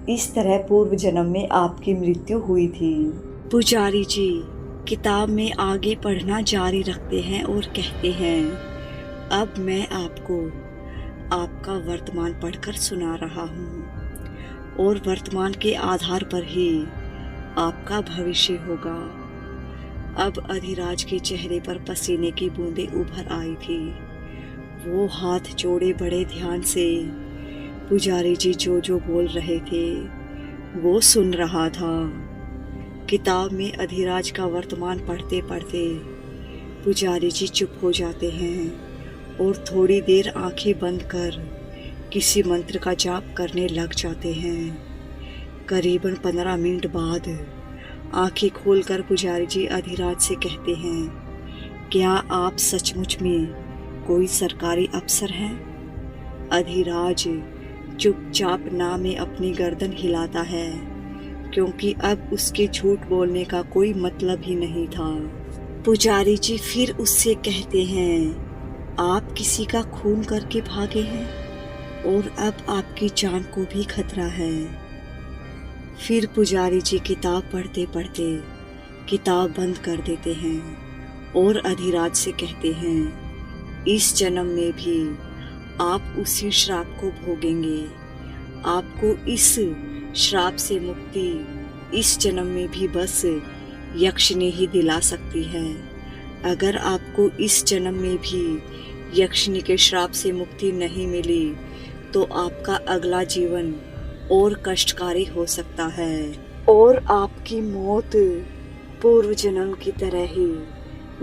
इस तरह पूर्व जन्म में आपकी मृत्यु हुई थी। पुजारी जी किताब में आगे पढ़ना जारी रखते हैं और कहते हैं, अब मैं आपको आपका वर्तमान पढ़कर सुना रहा हूँ और वर्तमान के आधार पर ही आपका भविष्य होगा। अब अधिराज के चेहरे पर पसीने की बूंदें उभर आई थी। वो हाथ जोड़े बड़े ध्यान से पुजारी जी जो जो बोल रहे थे वो सुन रहा था। किताब में अधिराज का वर्तमान पढ़ते पढ़ते पुजारी जी चुप हो जाते हैं और थोड़ी देर आंखें बंद कर किसी मंत्र का जाप करने लग जाते हैं। करीबन 15 मिनट बाद आंखें खोलकर पुजारी जी अधिराज से कहते हैं, क्या आप सचमुच में कोई सरकारी अफसर हैं? अधिराज चुपचाप ना में अपनी गर्दन हिलाता है, क्योंकि अब उसके झूठ बोलने का कोई मतलब ही नहीं था। पुजारी जी फिर उससे कहते हैं, आप किसी का खून करके भागे हैं और अब आपकी जान को भी खतरा है। फिर पुजारी जी किताब पढ़ते पढ़ते किताब बंद कर देते हैं और अधिराज से कहते हैं, इस जन्म में भी आप उसी श्राप को भोगेंगे। आपको इस श्राप से मुक्ति इस जन्म में भी बस यक्षिणी ही दिला सकती है। अगर आपको इस जन्म में भी यक्षिणी के श्राप से मुक्ति नहीं मिली तो आपका अगला जीवन और कष्टकारी हो सकता है और आपकी मौत पूर्व जन्म की तरह ही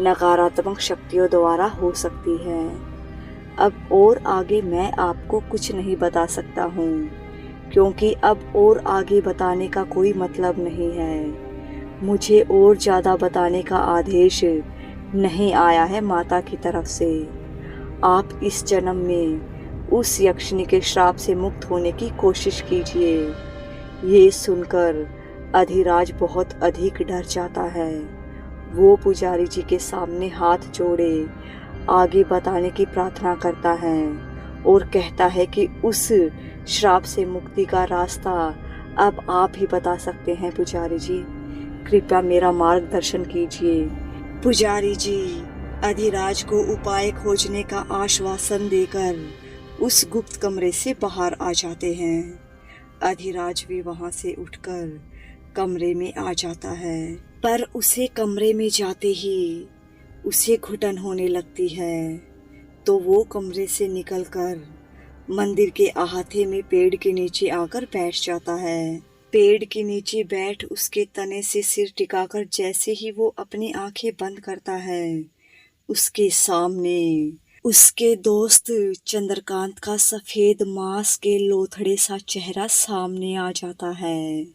नकारात्मक शक्तियों द्वारा हो सकती है। अब और आगे मैं आपको कुछ नहीं बता सकता हूँ, क्योंकि अब और आगे बताने का कोई मतलब नहीं है। मुझे और ज़्यादा बताने का आदेश नहीं आया है माता की तरफ से। आप इस जन्म में उस यक्षिणी के श्राप से मुक्त होने की कोशिश कीजिए। ये सुनकर अधिराज बहुत अधिक डर जाता है। वो पुजारी जी के सामने हाथ जोड़े आगे बताने की प्रार्थना करता है और कहता है कि उस श्राप से मुक्ति का रास्ता अब आप ही बता सकते हैं। पुजारी जी कृपया मेरा मार्गदर्शन कीजिए। पुजारी जी अधिराज को उपाय खोजने का आश्वासन देकर उस गुप्त कमरे से बाहर आ जाते हैं। अधिराज भी वहां से उठकर कमरे में आ जाता है, पर उसे कमरे में जाते ही उसे घुटन होने लगती है। तो वो कमरे से निकलकर मंदिर के अहाते में पेड़ के नीचे आकर बैठ जाता है। पेड़ के नीचे बैठ उसके तने से सिर टिकाकर जैसे ही वो अपनी आंखें बंद करता है, उसके सामने उसके दोस्त चंद्रकांत का सफेद मांस के लोथड़े सा चेहरा सामने आ जाता है।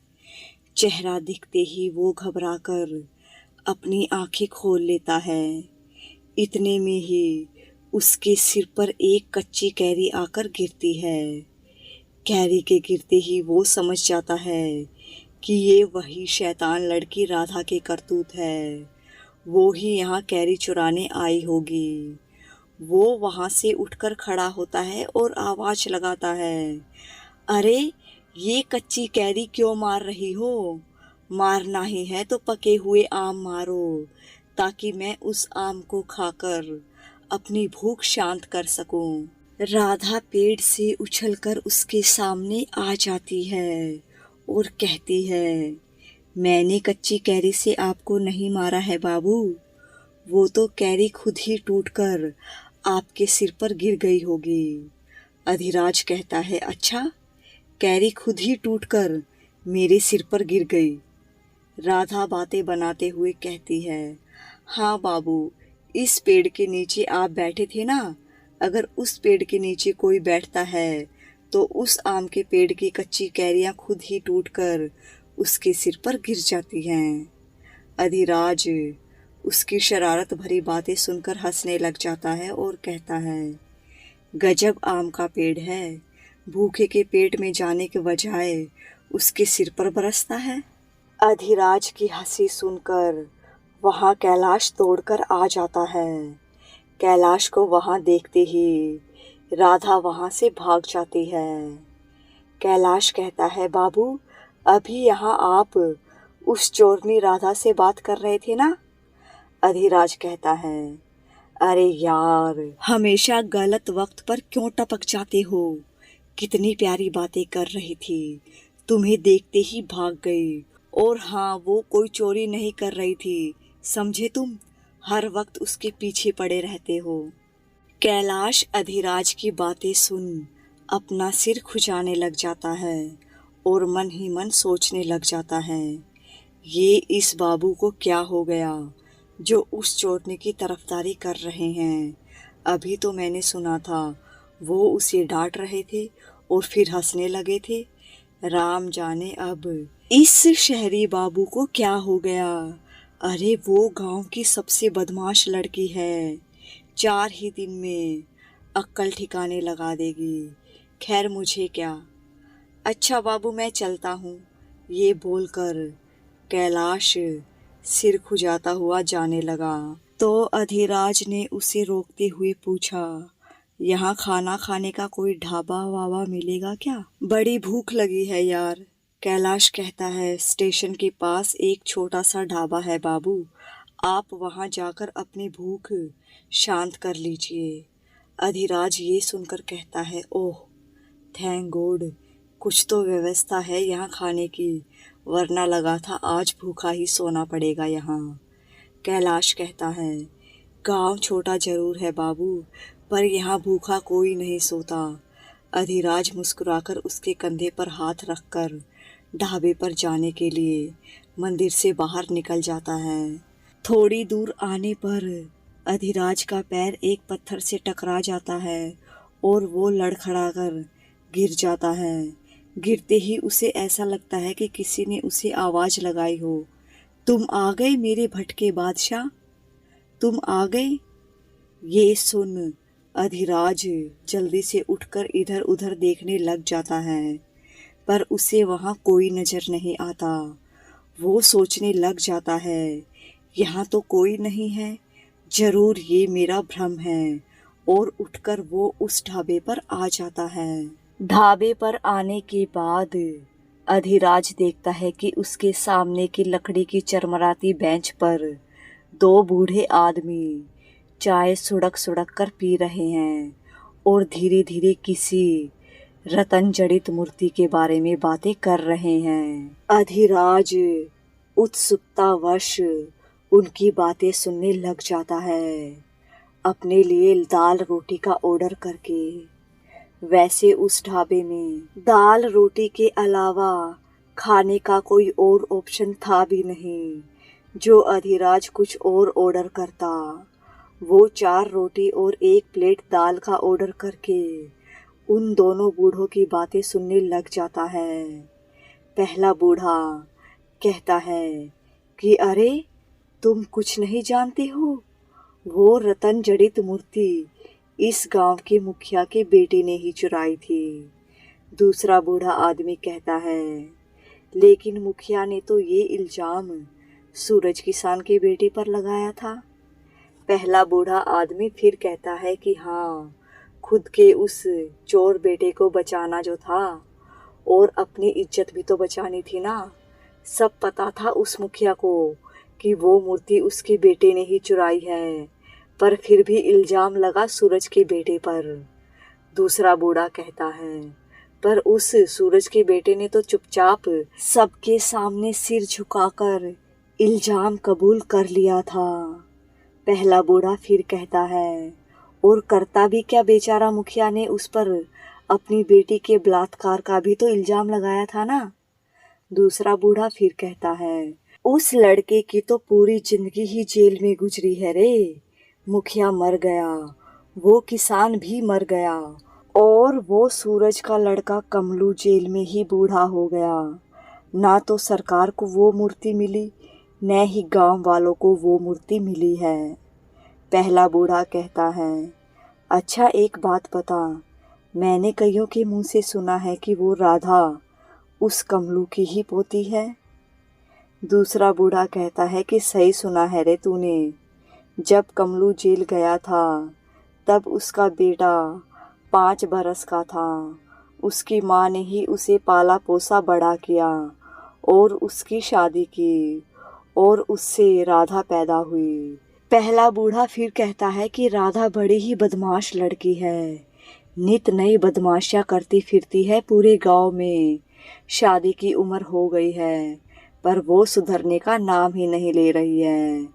चेहरा दिखते ही वो घबराकर अपनी आंखें खोल लेता है। इतने में ही उसके सिर पर एक कच्ची कैरी आकर गिरती है। कैरी के गिरते ही वो समझ जाता है कि ये वही शैतान लड़की राधा के करतूत है। वो ही यहाँ कैरी चुराने आई होगी। वो वहाँ से उठकर खड़ा होता है और आवाज़ लगाता है, अरे ये कच्ची कैरी क्यों मार रही हो? मारना ही है तो पके हुए आम मारो, ताकि मैं उस आम को खाकर अपनी भूख शांत कर सकूं। राधा पेड़ से उछलकर उसके सामने आ जाती है और कहती है, मैंने कच्ची कैरी से आपको नहीं मारा है बाबू, वो तो कैरी खुद ही टूटकर आपके सिर पर गिर गई होगी। अधिराज कहता है, अच्छा, कैरी खुद ही टूटकर मेरे सिर पर गिर गई। राधा बातें बनाते हुए कहती है, हाँ बाबू, इस पेड़ के नीचे आप बैठे थे ना, अगर उस पेड़ के नीचे कोई बैठता है तो उस आम के पेड़ की कच्ची कैरियां खुद ही टूटकर उसके सिर पर गिर जाती हैं। अधिराज उसकी शरारत भरी बातें सुनकर हंसने लग जाता है और कहता है, गजब आम का पेड़ है, भूखे के पेट में जाने के बजाय उसके सिर पर बरसता है। अधिराज की हंसी सुनकर वहां कैलाश दौड़कर आ जाता है। कैलाश को वहां देखते ही राधा वहां से भाग जाती है। कैलाश कहता है, बाबू, अभी यहाँ आप उस चोरनी राधा से बात कर रहे थे ना? अधिराज कहता है, अरे यार, हमेशा गलत वक्त पर क्यों टपक जाते हो? कितनी प्यारी बातें कर रही थी, तुम्हें देखते ही भाग गई। और हाँ, वो कोई चोरी नहीं कर रही थी, समझे तुम? हर वक्त उसके पीछे पड़े रहते हो। कैलाश अधिराज की बातें सुन अपना सिर खुजाने लग जाता है और मन ही मन सोचने लग जाता है, ये इस बाबू को क्या हो गया जो उस चोरने की तरफदारी कर रहे हैं। अभी तो मैंने सुना था वो उसे डांट रहे थे और फिर हंसने लगे थे। राम जाने अब इस शहरी बाबू को क्या हो गया। अरे वो गांव की सबसे बदमाश लड़की है, 4 ही दिन में अक्ल ठिकाने लगा देगी। खैर मुझे क्या। अच्छा बाबू, मैं चलता हूँ। ये बोलकर कैलाश सिर खुजाता हुआ जाने लगा। तो अधिराज ने उसे रोकते हुए पूछा, यहाँ खाना खाने का कोई ढाबा वाबा मिलेगा क्या? बड़ी भूख लगी है यार। कैलाश कहता है, स्टेशन के पास एक छोटा सा ढाबा है बाबू, आप वहाँ जाकर अपनी भूख शांत कर लीजिए। अधिराज ये सुनकर कहता है, ओह थैंक गॉड, कुछ तो व्यवस्था है यहाँ खाने की, वरना लगा था आज भूखा ही सोना पड़ेगा यहाँ। कैलाश कहता है, गांव छोटा जरूर है बाबू, पर यहाँ भूखा कोई नहीं सोता। अधिराज मुस्कुराकर उसके कंधे पर हाथ रखकर ढाबे पर जाने के लिए मंदिर से बाहर निकल जाता है। थोड़ी दूर आने पर अधिराज का पैर एक पत्थर से टकरा जाता है और वो लड़खड़ाकर गिर जाता है। गिरते ही उसे ऐसा लगता है कि किसी ने उसे आवाज लगाई हो, तुम आ गए मेरे भटके बादशाह, तुम आ गए। ये सुन अधिराज जल्दी से उठकर इधर उधर देखने लग जाता है, पर उसे वहाँ कोई नजर नहीं आता। वो सोचने लग जाता है, यहाँ तो कोई नहीं है, जरूर ये मेरा भ्रम है। और उठकर वो उस ढाबे पर आ जाता है। ढाबे पर आने के बाद अधिराज देखता है कि उसके सामने की लकड़ी की चरमराती बेंच पर 2 बूढ़े आदमी चाय सुड़क सुड़क कर पी रहे हैं और धीरे धीरे किसी रतन जड़ित मूर्ति के बारे में बातें कर रहे हैं। अधिराज उत्सुकतावश उनकी बातें सुनने लग जाता है, अपने लिए दाल रोटी का ऑर्डर करके। वैसे उस ढाबे में दाल रोटी के अलावा खाने का कोई और ऑप्शन था भी नहीं। जो अधिराज कुछ और ऑर्डर करता, वो 4 रोटी और 1 प्लेट दाल का ऑर्डर करके उन दोनों बूढ़ों की बातें सुनने लग जाता है। पहला बूढ़ा कहता है कि अरे तुम कुछ नहीं जानते हो, वो रतन जड़ित मूर्ति इस गांव के मुखिया के बेटे ने ही चुराई थी। दूसरा बूढ़ा आदमी कहता है, लेकिन मुखिया ने तो ये इल्जाम सूरज किसान के बेटे पर लगाया था। पहला बूढ़ा आदमी फिर कहता है कि हाँ, खुद के उस चोर बेटे को बचाना जो था, और अपनी इज्जत भी तो बचानी थी ना। सब पता था उस मुखिया को कि वो मूर्ति उसके बेटे ने ही चुराई है, पर फिर भी इल्जाम लगा सूरज के बेटे पर। दूसरा बूढ़ा कहता है, पर उस सूरज के बेटे ने तो चुपचाप सबके सामने सिर झुकाकर इल्जाम कबूल कर लिया था। पहला बूढ़ा फिर कहता है, और करता भी क्या, बेचारा मुखिया ने उस पर अपनी बेटी के बलात्कार का भी तो इल्जाम लगाया था ना। दूसरा बूढ़ा फिर कहता है, उस लड़के की तो पूरी जिंदगी ही जेल में गुजरी है रे। मुखिया मर गया, वो किसान भी मर गया, और वो सूरज का लड़का कमलू जेल में ही बूढ़ा हो गया। ना तो सरकार को वो मूर्ति मिली, न ही गांव वालों को वो मूर्ति मिली है। पहला बूढ़ा कहता है, अच्छा एक बात बता, मैंने कईयों के मुंह से सुना है कि वो राधा उस कमलू की ही पोती है। दूसरा बूढ़ा कहता है कि सही सुना है रे तूने। जब कमलू जेल गया था तब उसका बेटा 5 बरस का था। उसकी माँ ने ही उसे पाला पोसा बड़ा किया और उसकी शादी की, और उससे राधा पैदा हुई। पहला बूढ़ा फिर कहता है कि राधा बड़ी ही बदमाश लड़की है, नित नई बदमाशियाँ करती फिरती है पूरे गांव में। शादी की उम्र हो गई है, पर वो सुधरने का नाम ही नहीं ले रही है।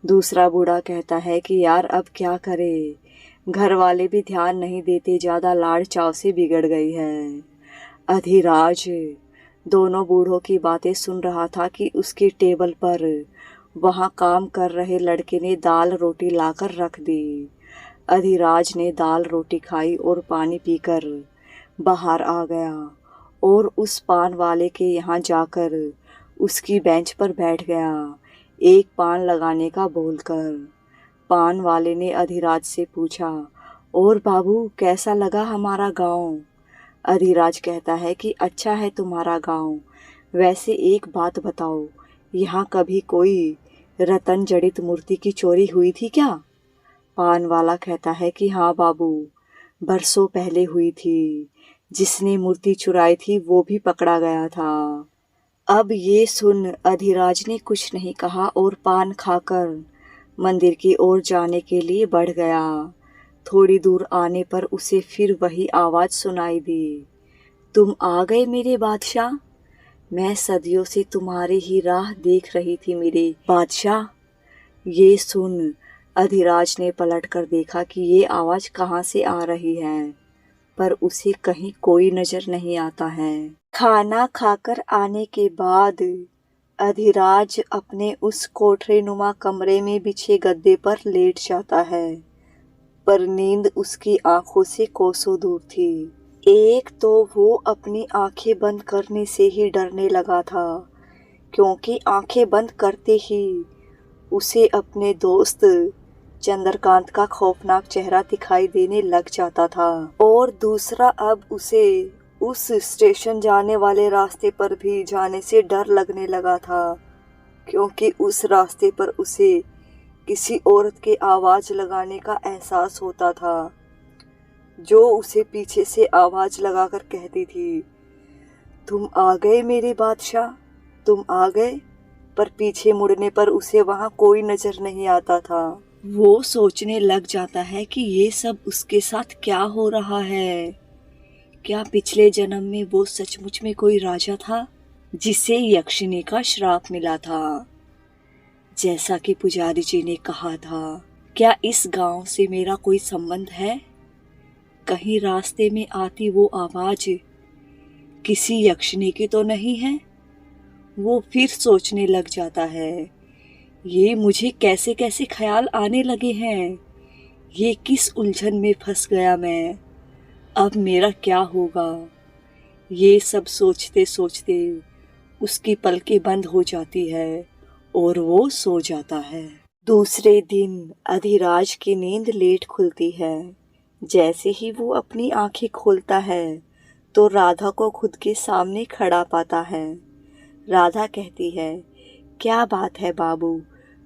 दूसरा बूढ़ा कहता है कि यार अब क्या करे, घर वाले भी ध्यान नहीं देते, ज़्यादा लाड़ चाव से बिगड़ गई है। अधिराज दोनों बूढ़ों की बातें सुन रहा था कि उसकी टेबल पर वहाँ काम कर रहे लड़के ने दाल रोटी लाकर रख दी। अधिराज ने दाल रोटी खाई और पानी पीकर बाहर आ गया और उस पान वाले के यहाँ जाकर उसकी बेंच पर बैठ गया, एक पान लगाने का बोलकर। पान वाले ने अधिराज से पूछा, और बाबू कैसा लगा हमारा गांव? अधिराज कहता है कि अच्छा है तुम्हारा गांव। वैसे एक बात बताओ, यहाँ कभी कोई रतन जड़ित मूर्ति की चोरी हुई थी क्या? पान वाला कहता है कि हाँ बाबू, बरसों पहले हुई थी। जिसने मूर्ति चुराई थी वो भी पकड़ा गया था। अब ये सुन अधिराज ने कुछ नहीं कहा और पान खाकर मंदिर की ओर जाने के लिए बढ़ गया। थोड़ी दूर आने पर उसे फिर वही आवाज़ सुनाई दी, तुम आ गए मेरे बादशाह। मैं सदियों से तुम्हारी ही राह देख रही थी मेरे बादशाह। ये सुन अधिराज ने पलट कर देखा कि ये आवाज़ कहाँ से आ रही है, पर उसे कहीं कोई नज़र नहीं आता है। खाना खाकर आने के बाद अधिराज अपने उस कोठरीनुमा कमरे में बिछे गद्दे पर लेट जाता है, पर नींद उसकी आंखों से कोसों दूर थी। एक तो वो अपनी आंखें बंद करने से ही डरने लगा था, क्योंकि आंखें बंद करते ही उसे अपने दोस्त चंद्रकांत का खौफनाक चेहरा दिखाई देने लग जाता था। और दूसरा, अब उसे उस स्टेशन जाने वाले रास्ते पर भी जाने से डर लगने लगा था, क्योंकि उस रास्ते पर उसे किसी औरत के आवाज़ लगाने का एहसास होता था, जो उसे पीछे से आवाज़ लगाकर कहती थी, तुम आ गए मेरे बादशाह, तुम आ गए। पर पीछे मुड़ने पर उसे वहाँ कोई नज़र नहीं आता था। वो सोचने लग जाता है कि ये सब उसके साथ क्या हो रहा है। क्या पिछले जन्म में वो सचमुच में कोई राजा था जिसे यक्षिणी का श्राप मिला था, जैसा कि पुजारी जी ने कहा था? क्या इस गांव से मेरा कोई संबंध है? कहीं रास्ते में आती वो आवाज़ किसी यक्षिणी की तो नहीं है? वो फिर सोचने लग जाता है, ये मुझे कैसे कैसे ख्याल आने लगे हैं। ये किस उलझन में फंस गया मैं, अब मेरा क्या होगा? ये सब सोचते सोचते उसकी पलकें बंद हो जाती है और वो सो जाता है। दूसरे दिन अधिराज की नींद लेट खुलती है। जैसे ही वो अपनी आंखें खोलता है तो राधा को खुद के सामने खड़ा पाता है। राधा कहती है, क्या बात है बाबू,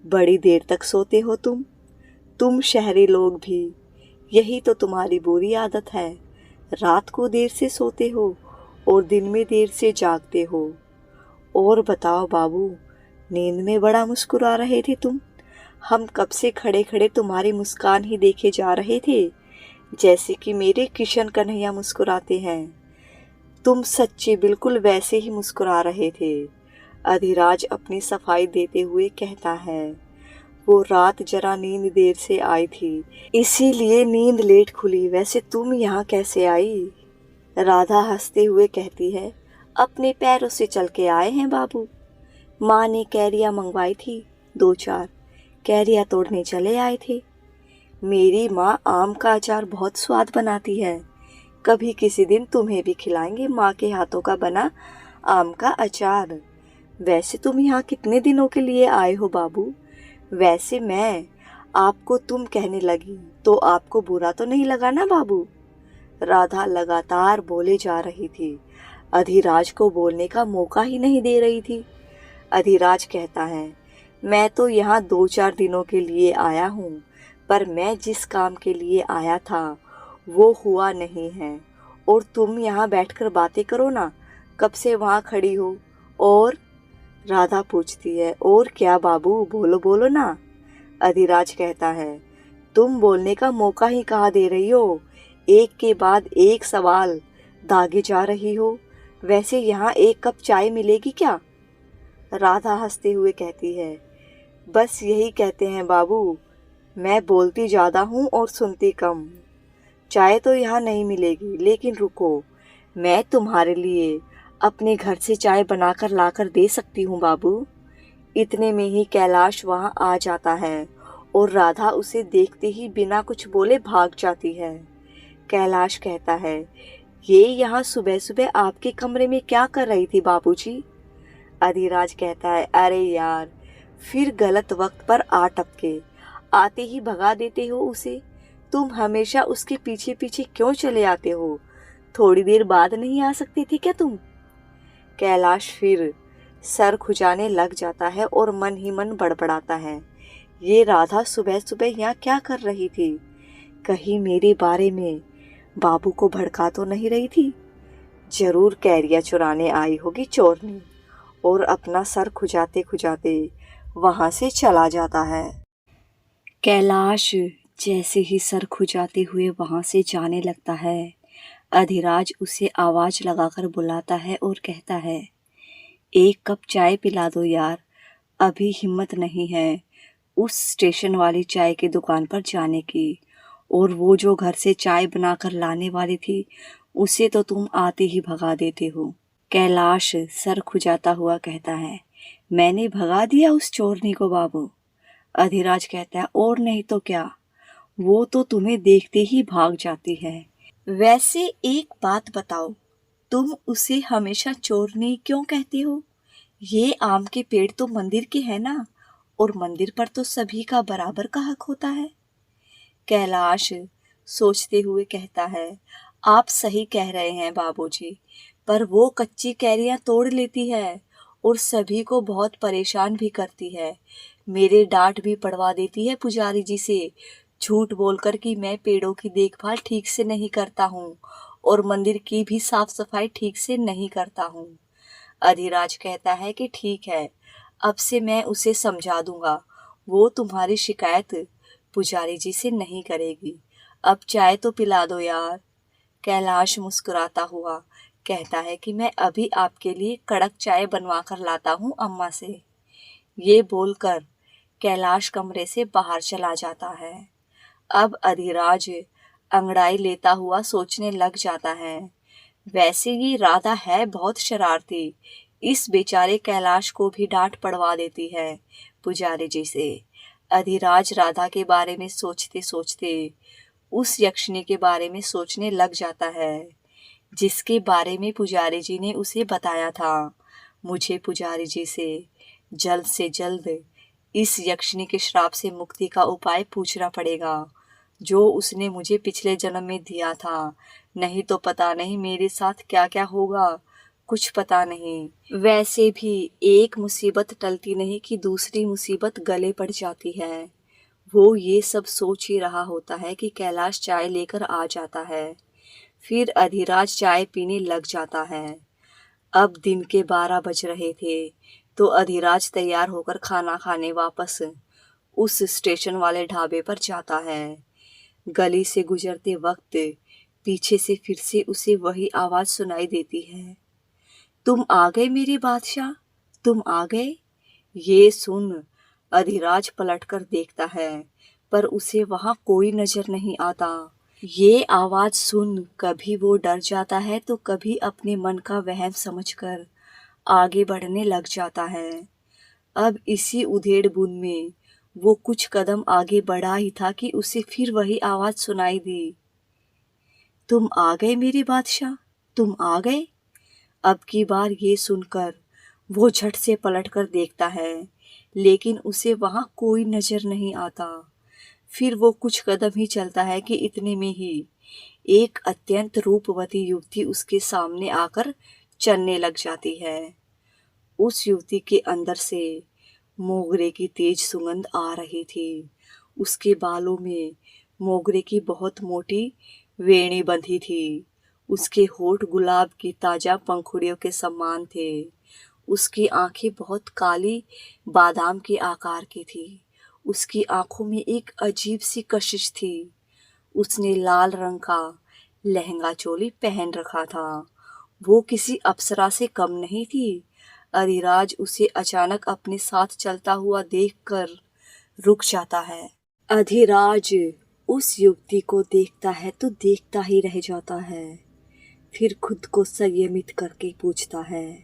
बड़ी देर तक सोते हो तुम शहरी लोग भी, यही तो तुम्हारी बुरी आदत है, रात को देर से सोते हो और दिन में देर से जागते हो। और बताओ बाबू, नींद में बड़ा मुस्कुरा रहे थे तुम। हम कब से खड़े खड़े तुम्हारी मुस्कान ही देखे जा रहे थे, जैसे कि मेरे किशन कन्हैया मुस्कुराते हैं। तुम सच्चे बिल्कुल वैसे ही मुस्कुरा रहे थे। अधिराज अपनी सफाई देते हुए कहता है, वो रात जरा नींद देर से आई थी, इसीलिए नींद लेट खुली। वैसे तुम यहाँ कैसे आई? राधा हंसते हुए कहती है, अपने पैरों से चल के आए हैं बाबू। माँ ने कैरियाँ मंगवाई थी, 2-4 कैरियाँ तोड़ने चले आए थे। मेरी माँ आम का अचार बहुत स्वाद बनाती है, कभी किसी दिन तुम्हें भी खिलाएंगे माँ के हाथों का बना आम का अचार। वैसे तुम यहाँ कितने दिनों के लिए आए हो बाबू? वैसे मैं आपको तुम कहने लगी तो आपको बुरा तो नहीं लगा ना बाबू? राधा लगातार बोले जा रही थी, अधिराज को बोलने का मौका ही नहीं दे रही थी। अधिराज कहता है, मैं तो यहाँ 2-4 दिनों के लिए आया हूँ, पर मैं जिस काम के लिए आया था वो हुआ नहीं है। और तुम यहाँ बैठकर बातें करो ना, कब से वहाँ खड़ी हो। और राधा पूछती है, और क्या बाबू, बोलो बोलो ना। अधिराज कहता है, तुम बोलने का मौका ही कहाँ दे रही हो, एक के बाद एक सवाल दागे जा रही हो। वैसे यहाँ एक कप चाय मिलेगी क्या? राधा हंसते हुए कहती है, बस यही कहते हैं बाबू, मैं बोलती ज़्यादा हूँ और सुनती कम। चाय तो यहाँ नहीं मिलेगी, लेकिन रुको, मैं तुम्हारे लिए अपने घर से चाय बनाकर लाकर दे सकती हूँ बाबू। इतने में ही कैलाश वहाँ आ जाता है और राधा उसे देखते ही बिना कुछ बोले भाग जाती है। कैलाश कहता है, ये यहाँ सुबह सुबह आपके कमरे में क्या कर रही थी बाबूजी? अधिराज कहता है, अरे यार, फिर गलत वक्त पर आ टपके, आते ही भगा देते हो उसे। तुम हमेशा उसके पीछे पीछे क्यों चले आते हो? थोड़ी देर बाद नहीं आ सकती थी क्या तुम? कैलाश फिर सर खुजाने लग जाता है और मन ही मन बड़बड़ाता है, ये राधा सुबह सुबह यहाँ क्या कर रही थी? कहीं मेरे बारे में बाबू को भड़का तो नहीं रही थी? जरूर कैरिया चुराने आई होगी चोरनी। और अपना सर खुजाते खुजाते वहां से चला जाता है। कैलाश जैसे ही सर खुजाते हुए वहां से जाने लगता है, अधिराज उसे आवाज लगाकर बुलाता है और कहता है, एक कप चाय पिला दो यार, अभी हिम्मत नहीं है उस स्टेशन वाली चाय की दुकान पर जाने की। और वो जो घर से चाय बनाकर लाने वाली थी, उसे तो तुम आते ही भगा देते हो। कैलाश सर खुजाता हुआ कहता है, मैंने भगा दिया उस चोरनी को बाबू? अधिराज कहता है, और नहीं तो क्या, वो तो तुम्हें देखते ही भाग जाती है। वैसे एक बात बताओ, तुम उसे हमेशा चोरनी क्यों कहते हो? ये आम के पेड़ तो मंदिर के हैं ना, और मंदिर पर तो सभी का बराबर का हक होता है। कैलाश सोचते हुए कहता है, आप सही कह रहे हैं बाबूजी, पर वो कच्ची कैरियां तोड़ लेती है और सभी को बहुत परेशान भी करती है। मेरे डांट भी पड़वा देती है पुजारी जी से, झूठ बोलकर कि मैं पेड़ों की देखभाल ठीक से नहीं करता हूँ और मंदिर की भी साफ सफाई ठीक से नहीं करता हूँ। अधिराज कहता है कि ठीक है, अब से मैं उसे समझा दूंगा, वो तुम्हारी शिकायत पुजारी जी से नहीं करेगी। अब चाय तो पिला दो यार। कैलाश मुस्कुराता हुआ कहता है कि मैं अभी आपके लिए कड़क चाय बनवा कर लाता हूँ अम्मा से। ये बोलकर कैलाश कमरे से बाहर चला जाता है। अब अधिराज अंगड़ाई लेता हुआ सोचने लग जाता है, वैसे ये राधा है बहुत शरारती, इस बेचारे कैलाश को भी डांट पड़वा देती है पुजारी जी से। अधिराज राधा के बारे में सोचते सोचते उस यक्षिणी के बारे में सोचने लग जाता है, जिसके बारे में पुजारी जी ने उसे बताया था। मुझे पुजारी जी से जल्द इस यक्षिणी के श्राप से मुक्ति का उपाय पूछना पड़ेगा, जो उसने मुझे पिछले जन्म में दिया था। नहीं तो पता नहीं मेरे साथ क्या क्या होगा, कुछ पता नहीं। वैसे भी एक मुसीबत टलती नहीं कि दूसरी मुसीबत गले पड़ जाती है। वो ये सब सोच ही रहा होता है कि कैलाश चाय लेकर आ जाता है। फिर अधिराज चाय पीने लग जाता है। अब दिन के 12 बज रहे थे तो अधिराज तैयार होकर खाना खाने वापस उस स्टेशन वाले ढाबे पर जाता है। गली से गुजरते वक्त पीछे से फिर से उसे वही आवाज सुनाई देती है, तुम आ गए मेरे बादशाह, तुम आ गए। ये सुन अधिराज पलटकर देखता है पर उसे वहां कोई नजर नहीं आता। ये आवाज सुन कभी वो डर जाता है तो कभी अपने मन का वहम समझकर आगे बढ़ने लग जाता है। अब इसी उधेड़-बुन में वो कुछ कदम आगे बढ़ा ही था कि उसे फिर वही आवाज सुनाई दी, तुम आ गए मेरे बादशाह, तुम आ गए। अब की बार ये सुनकर वो झट से पलटकर देखता है लेकिन उसे वहां कोई नजर नहीं आता। फिर वो कुछ कदम ही चलता है कि इतने में ही एक अत्यंत रूपवती युवती उसके सामने आकर चलने लग जाती है। उस युवती के अंदर से मोगरे की तेज सुगंध आ रही थी। उसके बालों में मोगरे की बहुत मोटी वेणी बंधी थी। उसके होठ गुलाब की ताजा पंखुड़ियों के समान थे। उसकी आंखें बहुत काली बादाम के आकार की थी। उसकी आंखों में एक अजीब सी कशिश थी। उसने लाल रंग का लहंगा चोली पहन रखा था। वो किसी अप्सरा से कम नहीं थी। अधिराज उसे अचानक अपने साथ चलता हुआ देखकर रुक जाता है। अधिराज उस युवती को देखता है तो देखता ही रह जाता है। फिर खुद को संयमित करके पूछता है,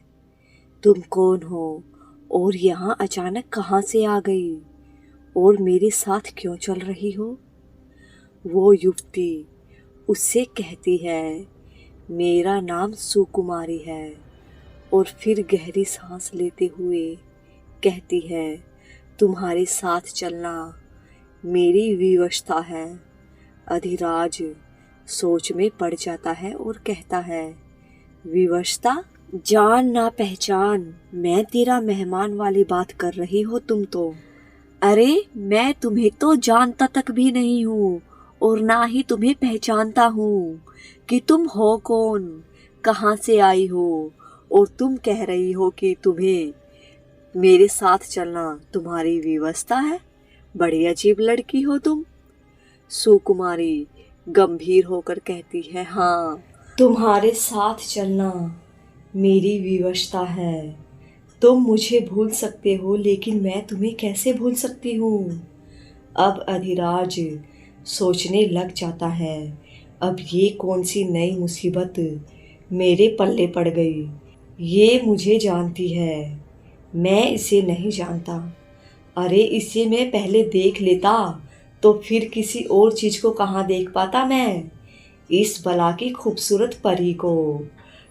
तुम कौन हो और यहाँ अचानक कहाँ से आ गई और मेरे साथ क्यों चल रही हो। वो युवती उससे कहती है, मेरा नाम सुकुमारी है, और फिर गहरी सांस लेते हुए कहती है, तुम्हारे साथ चलना मेरी विवशता है। अधिराज सोच में पड़ जाता है और कहता है, विवशता? जान ना पहचान, मैं तेरा मेहमान वाली बात कर रही हो तुम तो। अरे मैं तुम्हें तो जानता तक भी नहीं हूँ और ना ही तुम्हें पहचानता हूँ कि तुम हो कौन, कहाँ से आई हो, और तुम कह रही हो कि तुम्हें मेरे साथ चलना तुम्हारी विवशता है। बड़ी अजीब लड़की हो तुम। सुकुमारी गंभीर होकर कहती है, हाँ, तुम्हारे साथ चलना मेरी विवशता है। तुम मुझे भूल सकते हो लेकिन मैं तुम्हें कैसे भूल सकती हूँ। अब अधिराज सोचने लग जाता है, अब ये कौन सी नई मुसीबत मेरे पल्ले पड़ गई। ये मुझे जानती है, मैं इसे नहीं जानता। अरे इसे मैं पहले देख लेता तो फिर किसी और चीज़ को कहाँ देख पाता मैं, इस बला की खूबसूरत परी को।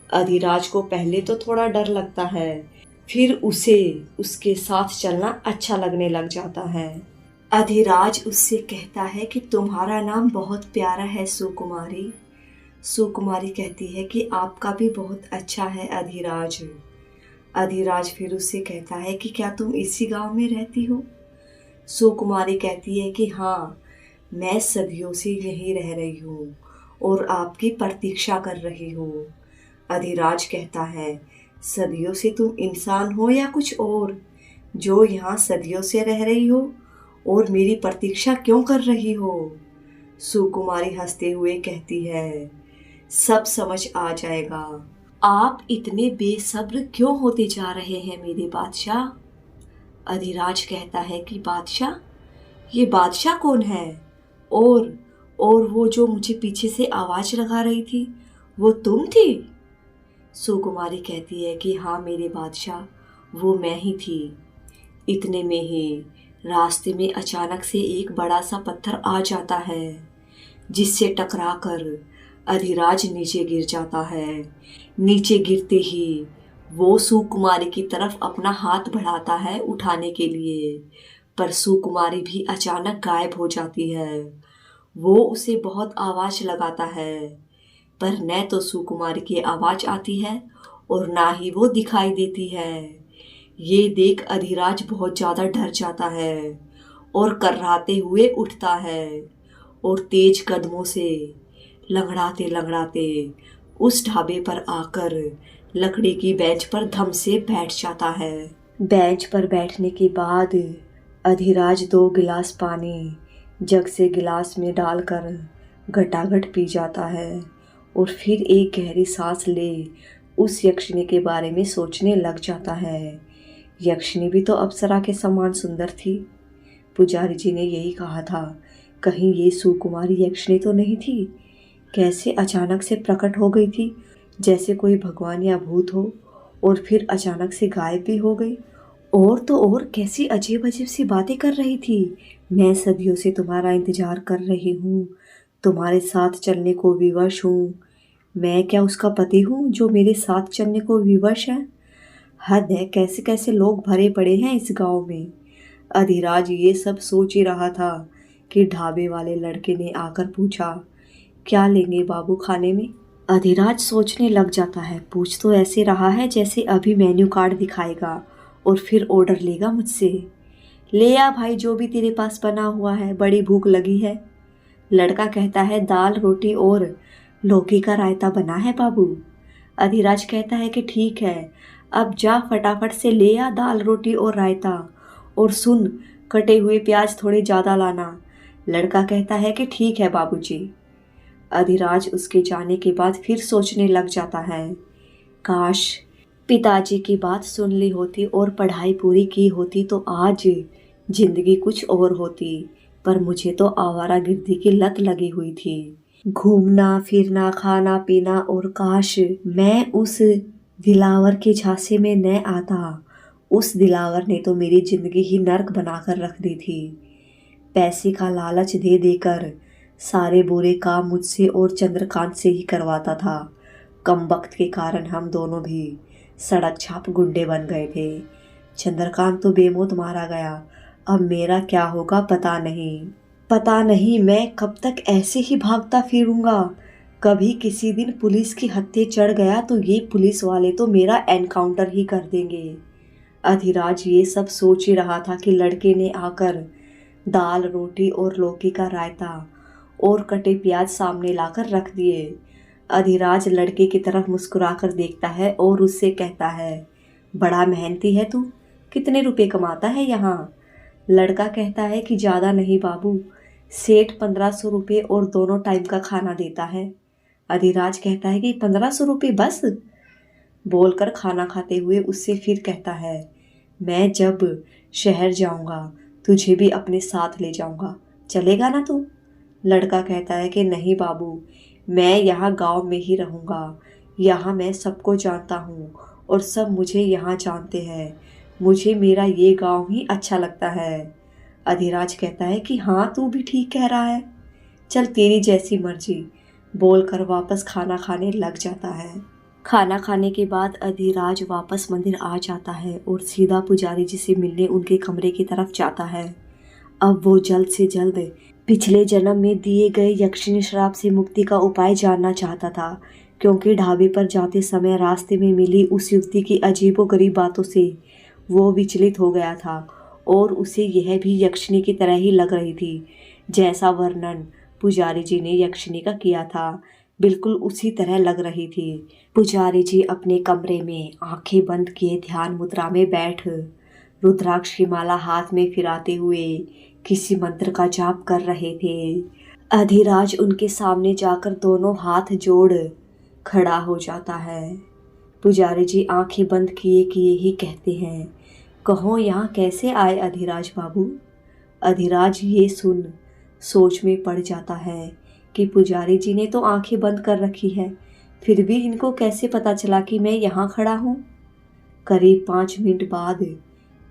अधिराज को पहले तो थोड़ा डर लगता है, फिर उसे उसके साथ चलना अच्छा लगने लग जाता है। अधिराज उससे कहता है कि तुम्हारा नाम बहुत प्यारा है सुकुमारी। सुकुमारी कहती है कि आपका भी बहुत अच्छा है अधिराज। अधिराज फिर उससे कहता है कि क्या तुम इसी गांव में रहती हो। सुकुमारी कहती है कि हाँ, मैं सदियों से यहीं रह रही हूँ और आपकी प्रतीक्षा कर रही हूँ। अधिराज कहता है, सदियों से तुम इंसान हो या कुछ और, जो यहाँ सदियों से रह रही हो और मेरी प्रतीक्षा क्यों कर रही हो। सुकुमारी हंसते हुए कहती है, सब समझ आ जाएगा। आप इतने बेसब्र क्यों होते जा रहे हैं मेरे बादशाह। अधिराज कहता है कि बादशाह, ये बादशाह कौन है, और वो जो मुझे पीछे से आवाज लगा रही थी वो तुम थी। सुकुमारी कहती है कि हाँ मेरे बादशाह, वो मैं ही थी। इतने में ही रास्ते में अचानक से एक बड़ा सा पत्थर आ जाता है जिससे टकराकर अधिराज नीचे गिर जाता है। नीचे गिरते ही वो सुकुमारी की तरफ अपना हाथ बढ़ाता है उठाने के लिए, पर सुकुमारी भी अचानक गायब हो जाती है। वो उसे बहुत आवाज लगाता है पर न तो सुकुमारी की आवाज आती है और ना ही वो दिखाई देती है। ये देख अधिराज बहुत ज़्यादा डर जाता है और कर्राते हुए उठता है और तेज कदमों से लंगड़ाते लंगड़ाते उस ढाबे पर आकर लकड़ी की बेंच पर धम से बैठ जाता है। बेंच पर बैठने के बाद अधिराज 2 गिलास पानी जग से गिलास में डालकर घटाघट पी जाता है और फिर एक गहरी सांस ले उस यक्षिणी के बारे में सोचने लग जाता है। यक्षिणी भी तो अप्सरा के समान सुंदर थी। पुजारी जी ने यही कहा था, कहीं ये सुकुमारी यक्षिणी तो नहीं थी? कैसे अचानक से प्रकट हो गई थी, जैसे कोई भगवान या भूत हो, और फिर अचानक से गायब भी हो गई। और तो और कैसी अजीब अजीब सी बातें कर रही थी। मैं सदियों से तुम्हारा इंतजार कर रही हूँ, तुम्हारे साथ चलने को विवश हूँ। मैं क्या उसका पति हूँ जो मेरे साथ चलने को विवश है? हद है, कैसे कैसे लोग भरे पड़े हैं इस गांव में। अधिराज ये सब सोच ही रहा था कि ढाबे वाले लड़के ने आकर पूछा, क्या लेंगे बाबू खाने में? अधिराज सोचने लग जाता है, पूछ तो ऐसे रहा है जैसे अभी मेन्यू कार्ड दिखाएगा और फिर ऑर्डर लेगा मुझसे। ले आ भाई, जो भी तेरे पास बना हुआ है, बड़ी भूख लगी है। लड़का कहता है, दाल रोटी और लौकी का रायता बना है बाबू। अधिराज कहता है कि ठीक है, अब जा फटाफट से ले आ दाल रोटी और रायता, और सुन, कटे हुए प्याज थोड़े ज़्यादा लाना। लड़का कहता है कि ठीक है बाबूजी। अधिराज उसके जाने के बाद फिर सोचने लग जाता है, काश पिताजी की बात सुन ली होती और पढ़ाई पूरी की होती तो आज जिंदगी कुछ और होती। पर मुझे तो आवारागर्दी की लत लगी हुई थी, घूमना फिरना खाना पीना, और काश मैं उस दिलावर के झांसे में न आता। उस दिलावर ने तो मेरी जिंदगी ही नर्क बनाकर रख दी थी। पैसे का लालच दे देकर सारे बुरे काम मुझसे और चंद्रकांत से ही करवाता था। कम वक्त के कारण हम दोनों भी सड़क छाप गुंडे बन गए थे। चंद्रकांत तो बेमौत मारा गया, अब मेरा क्या होगा पता नहीं मैं कब तक ऐसे ही भागता फिरूंगा। कभी किसी दिन पुलिस की हत्थे चढ़ गया तो ये पुलिस वाले तो मेरा एनकाउंटर ही कर देंगे। अधिराज ये सब सोच ही रहा था कि लड़के ने आकर दाल रोटी और लौकी का रायता और कटे प्याज सामने लाकर रख दिए। अधिराज लड़के की तरफ मुस्कुराकर देखता है और उससे कहता है, बड़ा मेहनती है तू, कितने रुपए कमाता है यहाँ? लड़का कहता है कि ज़्यादा नहीं बाबू, सेठ 1500 रुपये और दोनों टाइम का खाना देता है। अधिराज कहता है कि 1500 रुपये बस? बोलकर खाना खाते हुए उससे फिर कहता है, मैं जब शहर जाऊंगा तुझे भी अपने साथ ले जाऊंगा, चलेगा ना तू? लड़का कहता है कि नहीं बाबू, मैं यहाँ गांव में ही रहूँगा। यहाँ मैं सबको जानता हूँ और सब मुझे यहाँ जानते हैं। मुझे मेरा ये गांव ही अच्छा लगता है। अधिराज कहता है कि हाँ, तू भी ठीक कह रहा है, चल तेरी जैसी मर्जी। बोलकर वापस खाना खाने लग जाता है। खाना खाने के बाद अधिराज वापस मंदिर आ जाता है और सीधा पुजारी जी से मिलने उनके कमरे की तरफ जाता है। अब वो जल्द से जल्द पिछले जन्म में दिए गए यक्षिणी श्राप से मुक्ति का उपाय जानना चाहता था, क्योंकि ढाबे पर जाते समय रास्ते में मिली उस युवती की अजीबोगरीब बातों से वो विचलित हो गया था और उसे यह भी यक्षिणी की तरह ही लग रही थी। जैसा वर्णन पुजारी जी ने यक्षिणी का किया था, बिल्कुल उसी तरह लग रही थी। पुजारी जी अपने कमरे में आंखें बंद किए ध्यान मुद्रा में बैठ रुद्राक्ष की माला हाथ में फिराते हुए किसी मंत्र का जाप कर रहे थे। अधिराज उनके सामने जाकर दोनों हाथ जोड़ खड़ा हो जाता है। पुजारी जी आंखें बंद किए किए ही कहते हैं, कहो यहाँ कैसे आए अधिराज बाबू? अधिराज ये सुन सोच में पड़ जाता है कि पुजारी जी ने तो आंखें बंद कर रखी है, फिर भी इनको कैसे पता चला कि मैं यहाँ खड़ा हूँ? करीब 5 मिनट बाद